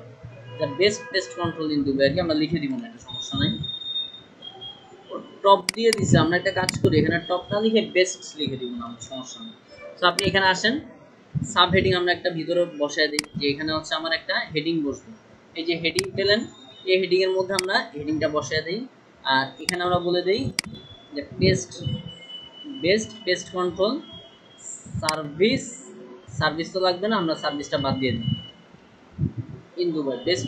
the best pest control in Dubai, আর কি আমরা লিখে দিব না, এটা সমস্যা নাই। টপ দিয়ে দিছে, আমরা একটা কাজ করি এখানে টপ না লিখে বেস্ট লিখে দিব না, আমার সমস্যা নেই। তো আপনি এখানে আসেন, সাব হেডিং আমরা একটা ভিতরে বসায় দিই, যে এখানে হচ্ছে আমার একটা হেডিং বসবে, এই যে হেডিং পেলেন, এই হেডিং এর মধ্যে আমরা হেডিংটা বসায় দিই। আর এখানে আমরা বলে দেই যে best pest control service, service তো লাগবে না, আমরা সার্ভিসটা বাদ দিয়ে দিই, in Dubai best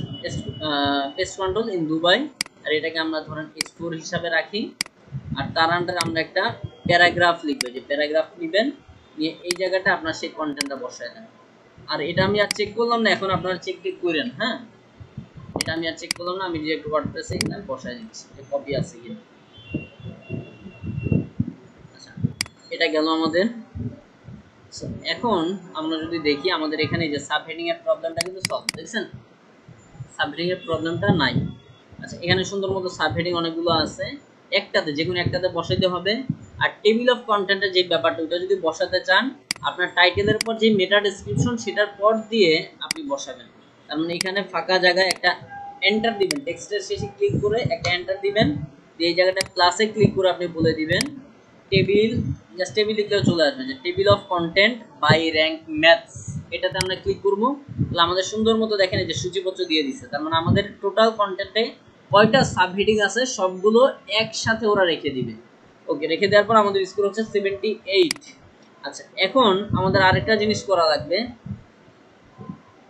pest control in Dubai. আর এটাকে আমরা ধরেন স্টোর হিসাবে রাখি, আর তার আন্ডারে আমরা একটা প্যারাগ্রাফ লিখবো, যে প্যারাগ্রাফ নেবেন নিয়ে এই জায়গাটা আপনার সেই কন্টেন্টটা বসায় দেন। আর এটা আমি আর চেক করলাম না, এখন আপনারা চেক করেন। হ্যাঁ এটা আমি আর চেক করলাম না, আমি ডিরেক্ট ওয়ার্ডপ্রেসে এখানে বসায় দিচ্ছি যে কপি আছে কিনা। আচ্ছা এটা গেল আমাদের। এখন আমরা যদি দেখি আমাদের এখানে যে সাব হেডিং এর প্রবলেমটা কিন্তু সলভ, দেখছেন সাব হেডিং এর প্রবলেমটা নাই। আচ্ছা এখানে সুন্দর মতো সাব হেডিং অনেকগুলো আছে, একটাতে যে কোনো একটাতে বসাইতে হবে। আর টেবিল অফ কন্টেন্টের যে ব্যাপারটা ওটা যদি বসাতে চান, আপনার টাইটেলের পর যে মেটা ডেসক্রিপশন সেটার পর দিয়ে আপনি বসাবেন। তার মানে এখানে ফাঁকা জায়গায় একটা এন্টার দিবেন, টেক্সটের শেষে ক্লিক করে একটা এন্টার দিবেন, দিয়ে এই জায়গাটা প্লাসে ক্লিক করে আপনি বলে দিবেন টেবিল, জাস্ট টেবিল লিখলেও চলে আসবে, যে table of content by Rank Maths, এটাতে আমরা ক্লিক করবো। তাহলে আমাদের সুন্দর মতো দেখেন এই যে সূচিপত্র দিয়ে দিচ্ছে, তার মানে আমাদের টোটাল কন্টেন্টে কয়টা সাব হেডিং আছে সবগুলো একসাথে ওরা রেখে দিবে। ওকে রেখে দেওয়ার পর আমাদের স্কোর হচ্ছে 78। আচ্ছা এখন আমাদের আরেকটা জিনিস করা লাগবে,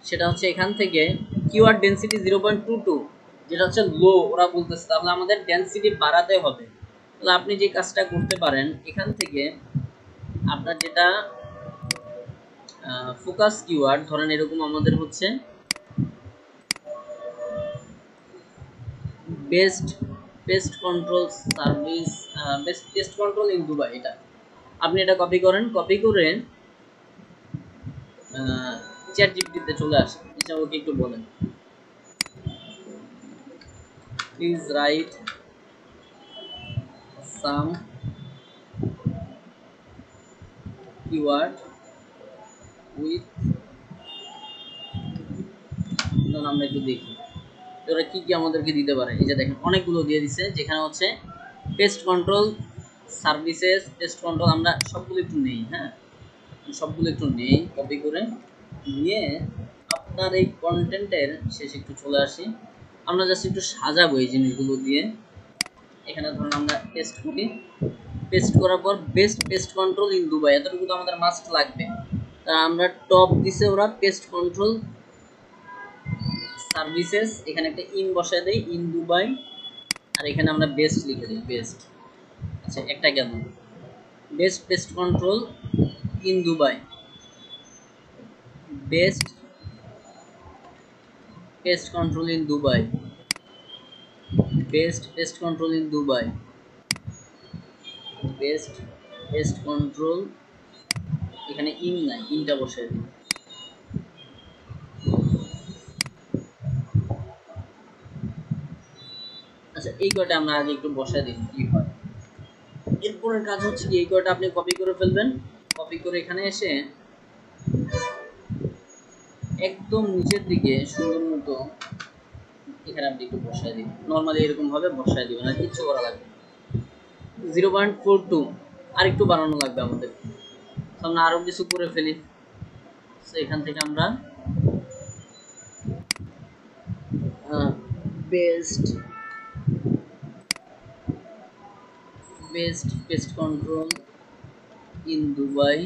সেটা হচ্ছে এখান থেকে কিওয়ার্ড ডেনসিটি 0.22, যেটা হচ্ছে লো ওরা বলতেছে, তাহলে আমাদের ডেনসিটি বাড়াতে হবে। তাহলে আপনি যে কাজটা করতে পারেন এখান থেকে আপনার যেটা ফোকাস কিওয়ার্ড, ধরেন এরকম আমাদের হচ্ছে best pest control service, best pest control in Dubai, এটা আপনি এটা কপি করেন, কপি করে চ্যাট জিপিটিতে চলে আসেন, এটা ওকে একটু বলেন please write some keyword with, আমরা একটু দেখি ওরা কি কি আমাদেরকে দিতে পারে। এই যে দেখেন অনেকগুলো দিয়ে দিছে, যেখানে হচ্ছে pest control services, pest control, আমরা সবগুলো একটু নেই। হ্যাঁ সবগুলো একটু নেই, কপি করে নিয়ে আপনার এই কন্টেন্টের শেষে একটু চলে আসি, আমরা জাস্ট একটু সাজাবো এই জিনিসগুলো দিয়ে। এখানে ধরুন আমরা পেস্ট করি, পেস্ট করার পর best pest control in Dubai, এতটুকু তো আমাদের মাস্ট লাগবে। তা আমরা টপ দিছে ওরা পেস্ট কন্ট্রোল সার্ভিসেস, এখানে একটা ইন বসায় দেই, ইন দুবাই, আর এখানে আমরা বেস্ট লিখে দিই বেস্ট। আচ্ছা একটা গেল, best pest control in Dubai, best pest control in Dubai, best pest control in Dubai, best pest control, এখানে ইন নাই, ইনটা বসায় দিই। আচ্ছা এই কয়টা আমরা আগে একটু বসায় দিই কি হয়। এরপরের কাজ হচ্ছে কি, এই কয়টা আপনি কপি করে ফেলবেন, কপি করে এখানে এসে একদম নিচের দিকে সুন্দর মতো এখানে আপনি একটু বসায় দিন, নর্মালি এরকম ভাবে বসায় দিবেন, আর কিচ্ছু করা লাগবে 0.42, আর একটু বাড়ানো লাগবে আমাদের, আমরা আরো কিছু করে ফেলি। এখান থেকে আমরা best pest control in Dubai,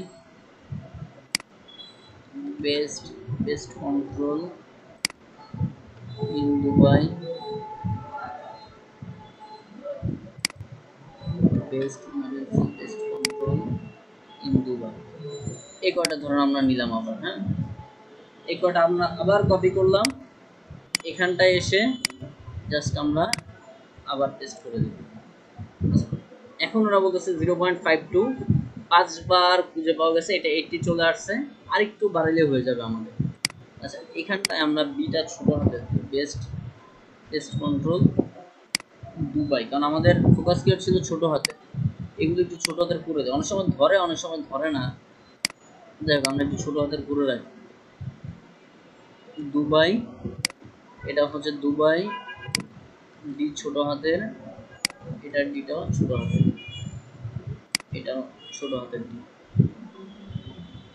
pest control in Dubai, pest control in Dubai. এই কয়টা ধরুন আমরা নিলাম আবার, হ্যাঁ এই কয়টা আমরা আবার কপি করলাম, এখানটায় এসে জাস্ট আমরা আবার পেস্ট করে দেব। এখন ওরা বলতেছে 0.52 5বার খুঁজে পাওয়া গেছে, এটা 80 চলে আসছে, আর একটু বাড়াইলে হয়ে যাবে আমাদের। আচ্ছা এখানটায় আমরা বিটা ছোট হাতে পেস্ট কন্ট্রোল দুবাই, কারণ আমাদের ফোকাস কিওয়ার্ড ছিল ছোট হাতে, এগুলো একটু ছোট হাতের করে দেয়, অনেক সময় ধরে অনেক সময় ধরে না, দেখো আমরা একটু ছোট হাতের করে রাখি। দুবাই, এটা হচ্ছে দুবাই, ডি ছোট হাতের, এটা ডিটাও ছোট হাতের, এটাও ছোট হাতের ডি,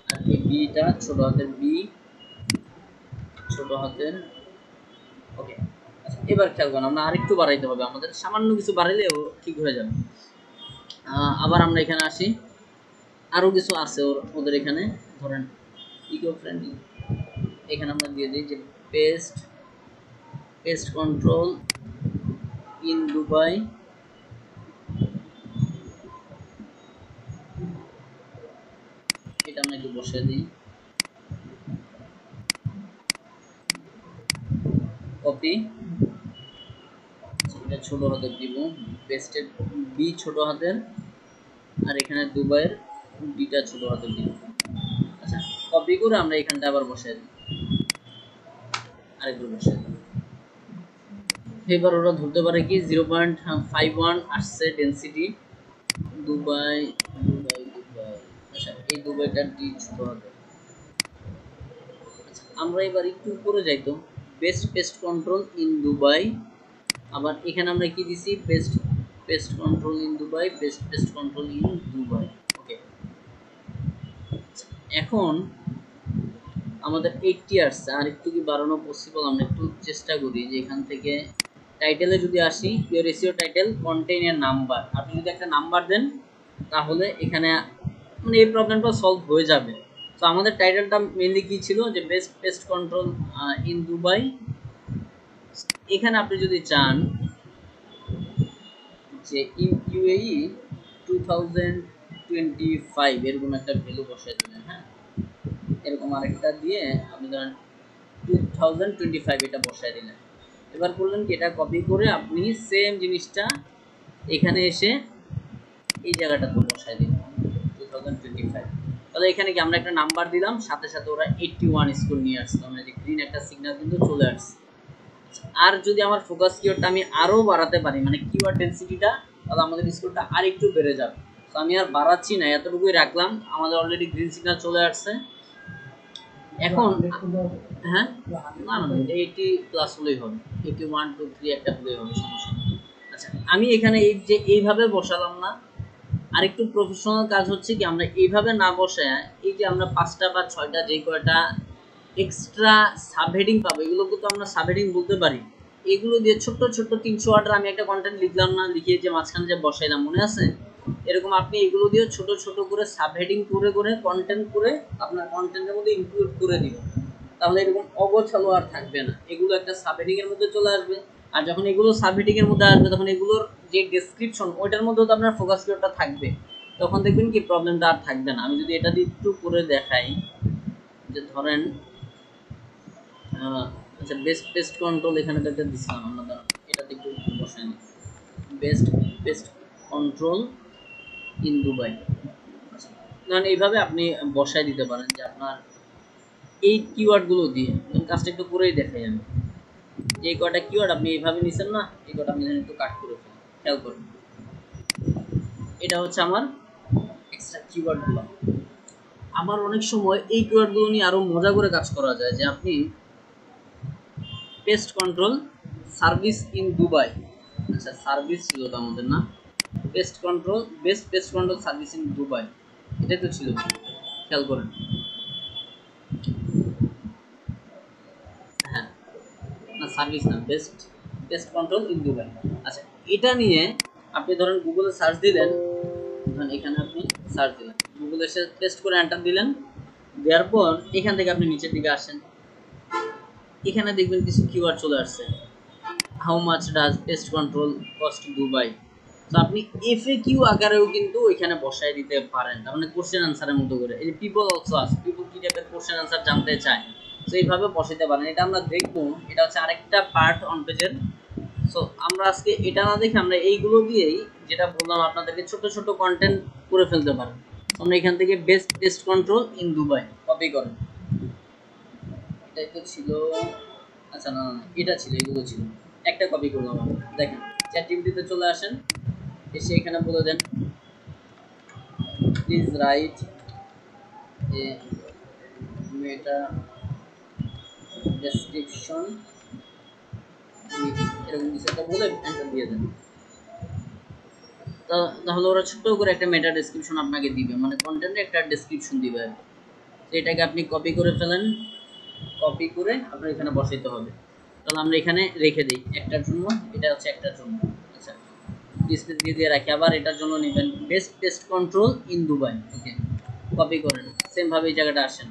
আর এই বিটা ছোট হাতের বি, ছোট হাতের। ওকে আচ্ছা এবার খেয়াল করুন, আমরা আরেকটু বাড়াইতে হবে, আমাদের সামান্য কিছু বাড়াইলেও ঠিক হয়ে যাবে। আবার আমরা এখানে আসি, আরো কিছু আছে ওদের এখানে, ধরেন ইকো ফ্রেন্ডলি, এখানে আমরা দিয়ে দিই যে পেস্ট কন্ট্রোল ইন দুবাই, এটা আমরা একটু বসিয়ে দিই, কপি, এটা ছোট হাতের দিব, পেস্টের বি ছোট হাতের, আর এখানে দুবাইয়ের ডিটা ছোট হাতের দিব। আচ্ছা কপি করে আমরা এখানটা আবার বসিয়ে দিই, আরেকবার বসিয়ে দিই। এবার ওরা ধরতে পারে কি 0.51 আসছে ডেনসিটি, দুবাই। আচ্ছা এই দুবাইটার ডি ছোট হাতের। আচ্ছা আমরা এবার একটু উপরে যাইতো, পেস্ট কন্ট্রোল ইন দুবাই, আবার এখানে আমরা কি দিছি pest control in Dubai, pest control in Dubai. Okay এখন আমাদের 80 আসছে, আর একটু কি বাড়ানো পসিবল? আমরা একটু চেষ্টা করি যে এখান থেকে টাইটেলে যদি আসি, your SEO title contain A number, আপনি যদি একটা নাম্বার দেন তাহলে এখানে মানে এই প্রবলেমটা সলভ হয়ে যাবে। তো আমাদের টাইটেলটা মেইনলি কি ছিল, যে পেস্ট কন্ট্রোল ইন দুবাই। এখানে আপনি যদি চান যে ইন ইউএই 2025 এরকম একটা ভ্যালু বসাই দিলেন, হ্যাঁ এরকম আরেকটা দিয়ে আপনি ধরেন 2025 এটা বসাই দিলেন। এবার করলেন কি, এটা কপি করে আপনি সেম জিনিসটা এখানে এসে এই জায়গাটাতে বসাই দিলেন 2025। তাহলে এখানে কি আমরা একটা নাম্বার দিলাম, সাথে সাথে ওরা 81 স্কোর নিয়ে আসছে, আমরা যে গ্রিন একটা সিগন্যাল কিন্তু চলে আসছে। আর যদি আমার ফোকাস কিওয়ার্ডটা আমি আরো বাড়াতে পারি, মানে কিওয়ার্ড ডেনসিটিটা, তাহলে আমাদের স্কোরটা আর একটু বেড়ে যাবে। তো আমি আর বাড়াচ্ছি না, এতটুকুই রাখলাম, আমাদের অলরেডি গ্রিন সিগন্যাল চলে আসছে। এখন হ্যাঁ না না এটা 80 প্লাস হলেই হবে, 81 2 3 একটা হলেই হবে, সমস্যা নেই। আচ্ছা আমি এখানে এই যে এইভাবে বসালাম না, আরেকটু প্রফেশনাল কাজ হচ্ছে কি, আমরা এইভাবে না বসায় এই যে আমরা 5টা বা 6টা যে কয়টা এক্সট্রা সাবহেডিং পাবো, এগুলোকে তো আমরা সাবহেডিং বলতে পারি, এগুলো দিয়ে ছোট ছোট 300 ওয়ার্ডের আমি একটা কন্টেন্ট লিখলাম না, লিখিয়ে যে মাঝখানে যে বসাইলাম, মনে আছে? এরকম আপনি এগুলো দিয়ে ছোট ছোট করে সাবহেডিং করে করে কন্টেন্ট করে আপনার কন্টেন্টের মধ্যে ইনক্লুড করে দিবেন, তাহলে এরকম অগোছালো আর থাকবে না, এগুলো একটা সাবহেডিং এর মধ্যে চলে আসবে। আর যখন এগুলো সাবহেডিং এর মধ্যে আসবে, তখন এগুলোর যে ডেসক্রিপশন ওইটার মধ্যেও তো আপনার ফোকাস কিওয়ার্ডটা থাকবে, তখন দেখবেন কি প্রবলেমটা আর থাকবে না। আমি যদি এটা দিয়ে একটু করে দেখাই, যে ধরেন আচ্ছা পেস্ট কন্ট্রোল এখানে তো একটা দিছিলাম আমরা, এটাতে একটু বসাই নিই, পেস্ট কন্ট্রোল ইন দুবাই। কারণ এইভাবে আপনি বসায় দিতে পারেন যে আপনার এই কিওয়ার্ডগুলো দিয়ে, কাজটা একটু করেই দেখাই আমি, যে এই কয়টা কিওয়ার্ড আপনি এইভাবে নিছেন না, এই কয়টা আপনি একটু কাট করে ফেলেন, খেয়াল করুন। এটা হচ্ছে আমার এক্সট্রা কিওয়ার্ডগুলো। আবার অনেক সময় এই কিওয়ার্ডগুলো নিয়ে আরো মজা করে কাজ করা যায়, যে আপনি pest control service in Dubai, আচ্ছা সার্ভিস ছিল তো আমাদের না, pest control service in Dubai, এটাই তো ছিল, খেয়াল করেন। হ্যাঁ না সার্ভিস না, পেস্ট কন্ট্রোল ইন দুবাই। আচ্ছা এটা নিয়ে আপনি ধরেন গুগলে সার্চ দিলেন, ধরেন এখানে আপনি সার্চ দিলেন, গুগলে এসে পেস্ট করে এন্টার দিলেন, দেওয়ার পর এখান থেকে আপনি নিচের দিকে আসেন, এখানে দেখবেন কিছু কিওয়ার্ড চলে আসছে, how much does pest control cost Dubai. তো আপনি এফএকিউ আকারেও কিন্তু এখানে বসায় দিতে পারেন, তার মানে কোশ্চেন আনসারের মতো করে। এই যে পিপল অলসো আস্ক, পিপল কি টাইপের কোশ্চেন আনসার জানতে চায়, তো এইভাবে বসাইতে পারেন। এটা আমরা দেখবো, এটা হচ্ছে আরেকটা পার্ট অন পেজের। সো আমরা আজকে এটা না দেখে আমরা এইগুলো দিয়েই যেটা বললাম আপনাদেরকে ছোট ছোট কন্টেন্ট করে ফেলতে পারবো। আমরা এখান থেকে best pest control in Dubai copy করেন, এটাই তো ছিল, আচ্ছা না না এটা ছিল, এগুলো ছিল, একটা কপি করলাম আমরা। দেখেন চ্যাটজিপিটিতে চলে আসেন, এসে এখানে বলে দেন please write a meta description, এরকম কিছু একটা বলে এন্টার দিয়ে দেন। তাহলে ওরা ছোট্ট করে একটা মেটা ডেসক্রিপশন আপনাকে দিবে, মানে কন্টেন্টে একটা ডেসক্রিপশন দিবে আর কি। তো এটাকে আপনি কপি করে ফেলেন, কপি করে আপনার এখানে বসাইতে হবে। তাহলে আমরা এখানে রেখে দিই একটার জন্য, এটা হচ্ছে একটার জন্য। আচ্ছা ডিসপ্লে দিয়ে রাখি, আবার এটার জন্য নেবেন best pest control in Dubai. Okay copy করেন, সেম ভাবে এই জায়গাটা আসেন,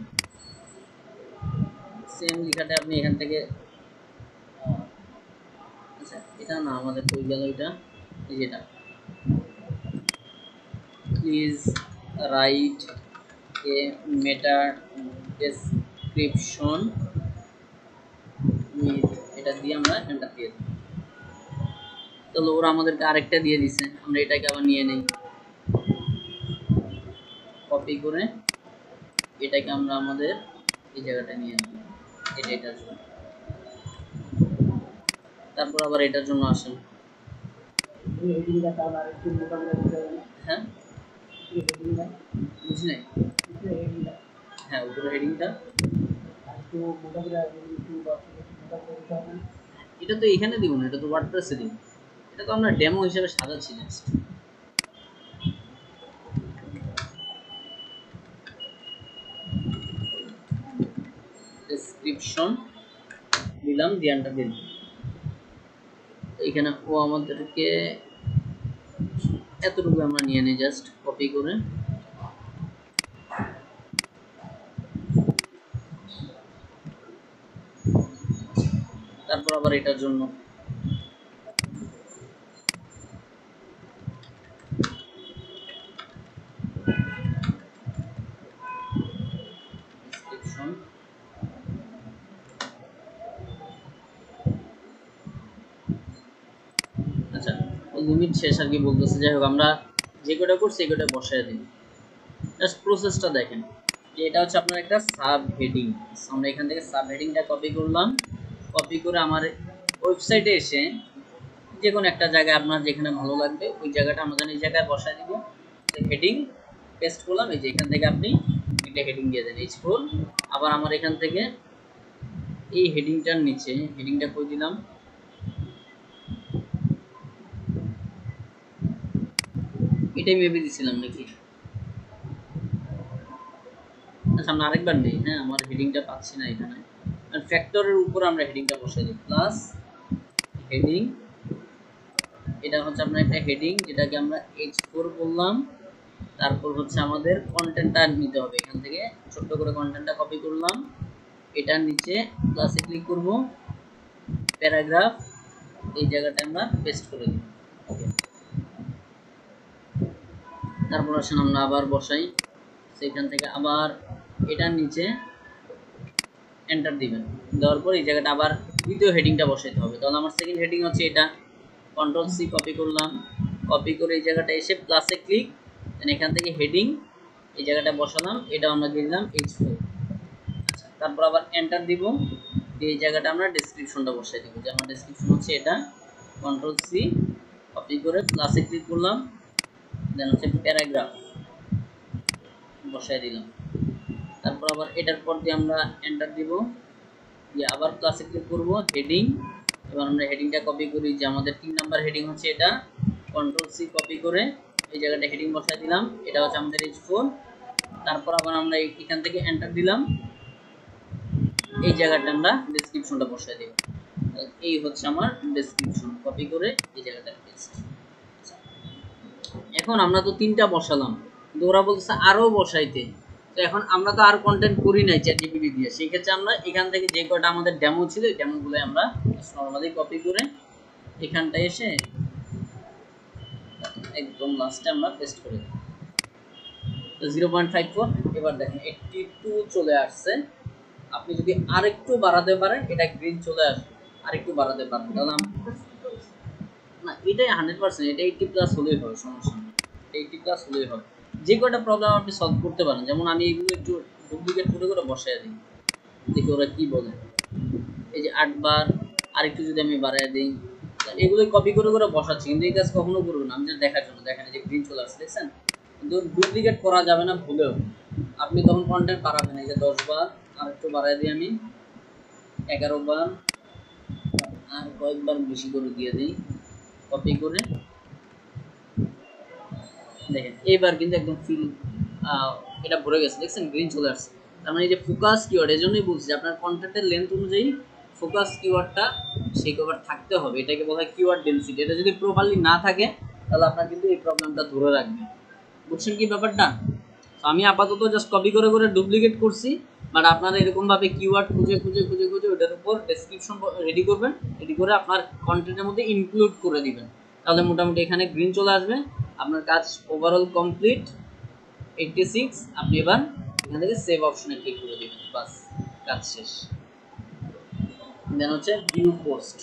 সেম লেখাটা আপনি এখান থেকে, আচ্ছা এটা না আমাদের কই গেল, এটা এই যেটা, please write a meta description with, এটা দিয়ে আমরা এন্টার দিয়ে দিই। তাহলে ওরা আমাদেরকে আরেকটা দিয়ে দিছে, আমরা এটাকে আবার নিয়ে নেই, কপি করে এটাকে আমরা আমাদের এই জায়গাটা নিয়ে নিই, এটার জন্য। তারপর আবার এটার জন্য আসেন, হ্যাঁ বুঝি নাই, হ্যাঁ উপরে হেডিংটা, এটা তো এখানে দিব না, এটা তো ওয়ার্ডপ্রেসে দিব, এটা তো আমরা ডেমো হিসেবে সাজাচ্ছি জাস্ট। ডেসক্রিপশন দিলাম, দিয়ানটা দিন, এখানে ও আমাদেরকে এতটুকু আমরা নিয়ে নিই জাস্ট কপি করে, তারপর আবার এটার জন্য ডেসক্রিপশন, আচ্ছা লিমিট শেষ আর কি বলতেছে। যাই হোক আমরা যে কটা করছি এই কটা বসায় দিই, জাস্ট প্রসেসটা দেখেন যে এটা হচ্ছে আপনার একটা সাব হেডিং। আমরা এখান থেকে সাব হেডিংটা কপি করলাম, কপি করে আমার ওয়েবসাইটে এসে যে কোনো একটা জায়গায় আপনার যেখানে ভালো লাগবে ওই জায়গাটা আমরা এই জায়গায় বসায় দিব, হেডিং পেস্ট করলাম, এই যে এখান থেকে আপনি একটা হেডিং দিয়ে দেন H4। আবার আমার এখান থেকে এই হেডিংটার নিচে, হেডিংটা কই দিলাম, এটাই মেবি দিছিলাম নাকি, আচ্ছা আমরা আরেকবার নেই, হ্যাঁ আমার হেডিংটা পাচ্ছি না এখানে, আর ফ্যাক্টরের উপর আমরা হেডিংটা বসাই দিই, প্লাস হেডিং, এটা হচ্ছে আপনার একটা হেডিং যেটাকে আমরা H4 বললাম। তারপর হচ্ছে আমাদের কন্টেন্টটা নিতে হবে, এখান থেকে ছোট্ট করে কন্টেন্টটা কপি করলাম, এটার নিচে প্লাসে ক্লিক করব, প্যারাগ্রাফ, এই জায়গাটা আমরা পেস্ট করে দিই। ওকে তারপর আসেন আমরা আবার বসাই, সেখান থেকে আবার এটার নিচে এন্টার দিবেন, দেওয়ার পর এই জায়গাটা আবার দ্বিতীয় হেডিংটা বসাইতে হবে। তাহলে আমার সেকেন্ড হেডিং হচ্ছে এটা, কন্ট্রোল সি কপি করলাম, কপি করে এই জায়গাটা এসে প্লাসে ক্লিক, দেন এখান থেকে হেডিং এই জায়গাটা বসালাম, এটা আমরা দিয়ে দিলাম H4। আচ্ছা তারপর আবার এন্টার দিব, এই জায়গাটা আমরা ডেসক্রিপশনটা বসাই দিব, যে আমার ডেসক্রিপশন হচ্ছে এটা, কন্ট্রোল সি কপি করে প্লাসে ক্লিক করলাম, দেন হচ্ছে প্যারাগ্রাফ বসাই দিলাম। তারপর আবার এটার পর দিয়ে আমরা এন্টার দিব, দিয়ে আবার প্লাসে ক্লিক করব, হেডিং, এবার আমরা হেডিংটা কপি করি, যে আমাদের 3 নাম্বার হেডিং হচ্ছে এটা, কন্ট্রোল সি কপি করে এই জায়গাটা হেডিং বসাই দিলাম, এটা হচ্ছে আমাদের H4। তারপর আবার আমরা এখান থেকে এন্টার দিলাম, এই জায়গাটা আমরা ডেসক্রিপশনটা বসাই দেব, এই হচ্ছে আমার ডেসক্রিপশন, কপি করে এই জায়গাটা পেস্ট। এখন আমরা তো 3টা বসালাম, কিন্তু ওরা বলছে আরো বসাইতে, তো এখন আমরা তো আর কন্টেন্ট করি নাই চ্যাট জিপিটি দিয়ে, সেই ক্ষেত্রে আমরা এখান থেকে যে কটা আমাদের ডেমো ছিল এই ডেমোগুলো আমরা নরমালি কপি করে এখানটায় এসে একদম লাস্টে আমরা পেস্ট করে দিই। তো 0.54 এবার দেখেন 82 চলে আসছে। আপনি যদি আরেকটু বাড়াতে পারেন এটা গ্রিন চলে আসবে, আরেকটু বাড়াতে পারেন তাহলে না এটাই 100%, এটা 80 প্লাস হলেই হবে, সমস্যা নেই, 80 প্লাস হলেই হবে। যে কটা প্রবলেম আপনি সলভ করতে পারেন, যেমন আমি এগুলো একটু ডুপ্লিকেট করে করে বসায় দিই, দেখি ওরা কি বলে। এই যে 8 বার, আরেকটু যদি আমি বাড়ায় দিই, এগুলো কপি করে করে বসাচ্ছি, কিন্তু এই কাজ কখনো করবো না, আমি just দেখার জন্য। দেখেন এই যে গ্রিন চলে আসছে, দেখছেন? কিন্তু ডুপ্লিকেট করা যাবে না ভুলেও, আপনি তখন কন্টেন্ট বাড়াবেন। এই যে 10 বার, আরেকটু বাড়ায় দিই আমি 11 বার, আর কয়েকবার বেশি করে দিয়ে দিই কপি করে। দেখেন এইবার কিন্তু একদম ফিল এটা ভরে গেছে, দেখছেন গ্রিন চলে আসছে। তার মানে এই যে ফোকাস কিওয়ার্ড, এই জন্যই বলছি যে আপনার কন্টেন্টের লেন্থ অনুযায়ী ফোকাস কিওয়ার্ডটা সেই কভার থাকতে হবে, এটাকে বলা হয় কিওয়ার্ড ডেনসিটি। এটা যদি প্রপারলি না থাকে তাহলে আপনার কিন্তু এই প্রবলেমটা ধরে রাখবে। বুঝছেন কি ব্যাপারটা? তো আমি আপাতত জাস্ট কপি করে করে ডুপ্লিকেট করছি, বাট আপনারা এরকমভাবে কিওয়ার্ড খুঁজে খুঁজে খুঁজে খুঁজে ওটার উপর ডেসক্রিপশন রেডি করবেন, রেডি করে আপনার কন্টেন্টের মধ্যে ইনক্লুড করে দিবেন, তাহলে মোটামুটি এখানে গ্রিন চলে আসবে। আপনার কাজ ওভারঅল কমপ্লিট 86। আপনি এবার এখান থেকে সেভ অপশনে ক্লিক করে দিবেন, বাস কাজ শেষ। দেন হচ্ছে ভিউ পোস্ট,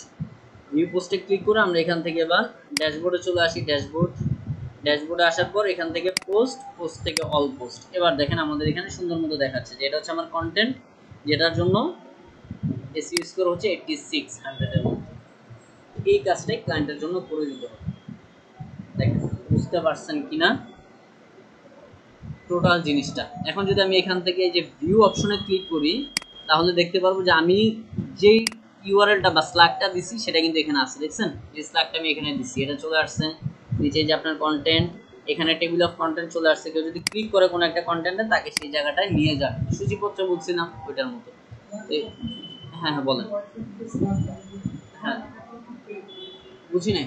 ভিউ পোস্টে ক্লিক করে আমরা এখান থেকে এবার ড্যাশবোর্ডে চলে আসি। ড্যাশবোর্ডে আসার পর এখান থেকে পোস্ট, পোস্ট থেকে অল পোস্ট। এবার দেখেন আমাদের এখানে সুন্দর মতো দেখাচ্ছে যে এটা হচ্ছে আমার কন্টেন্ট, যেটার জন্য এসইও স্কোর হচ্ছে 86 এর মধ্যে। এই কাজটাই ক্লায়েন্টের জন্য করে দিতে হবে। দেখেন বুঝতে পারছেন কিনা টোটাল জিনিসটা? এখন যদি আমি এখান থেকে এই যে ভিউ অপশনে ক্লিক করি তাহলে দেখতে পারবো যে আমি যেই ইউআরএলটা বা স্ল্যাগটা দিছি সেটা কিন্তু এখানে আছে, দেখছেন? এই স্ল্যাগটা আমি এখানে দিছি, এটা চলে আসছে। নিচে যে আপনার কন্টেন্ট, এখানে টেবিল অফ কন্টেন্ট চলে আসছে। কেউ যদি ক্লিক করে কোনো একটা কন্টেন্টে তাকে সেই জায়গাটায় নিয়ে যাবে, সূচিপত্র বলছিলাম ওইটার মতো। হ্যাঁ হ্যাঁ বলেন। হ্যাঁ বুঝি নাই।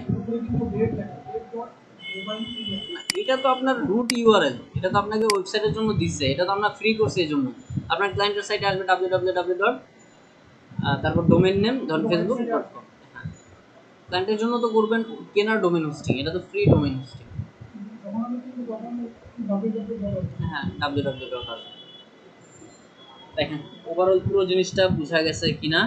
এটা তো আপনার রুট ইউআরএল, এটা তো আপনাকে ওয়েবসাইটের জন্য দিচ্ছে, এটা তো আমরা ফ্রি করছি। এই জন্য আপনার ক্লায়েন্টের সাইটে আসবে www. তারপর ডোমেইন নেম ধরুন facebook.com। হ্যাঁ ক্লায়েন্টের জন্য তো করবেন কেনার ডোমেইন হোস্টিং, এটা তো ফ্রি ডোমেইন হোস্টিং। হ্যাঁ www. দেখেন ওভারঅল পুরো জিনিসটা বোঝা গেছে কিনা।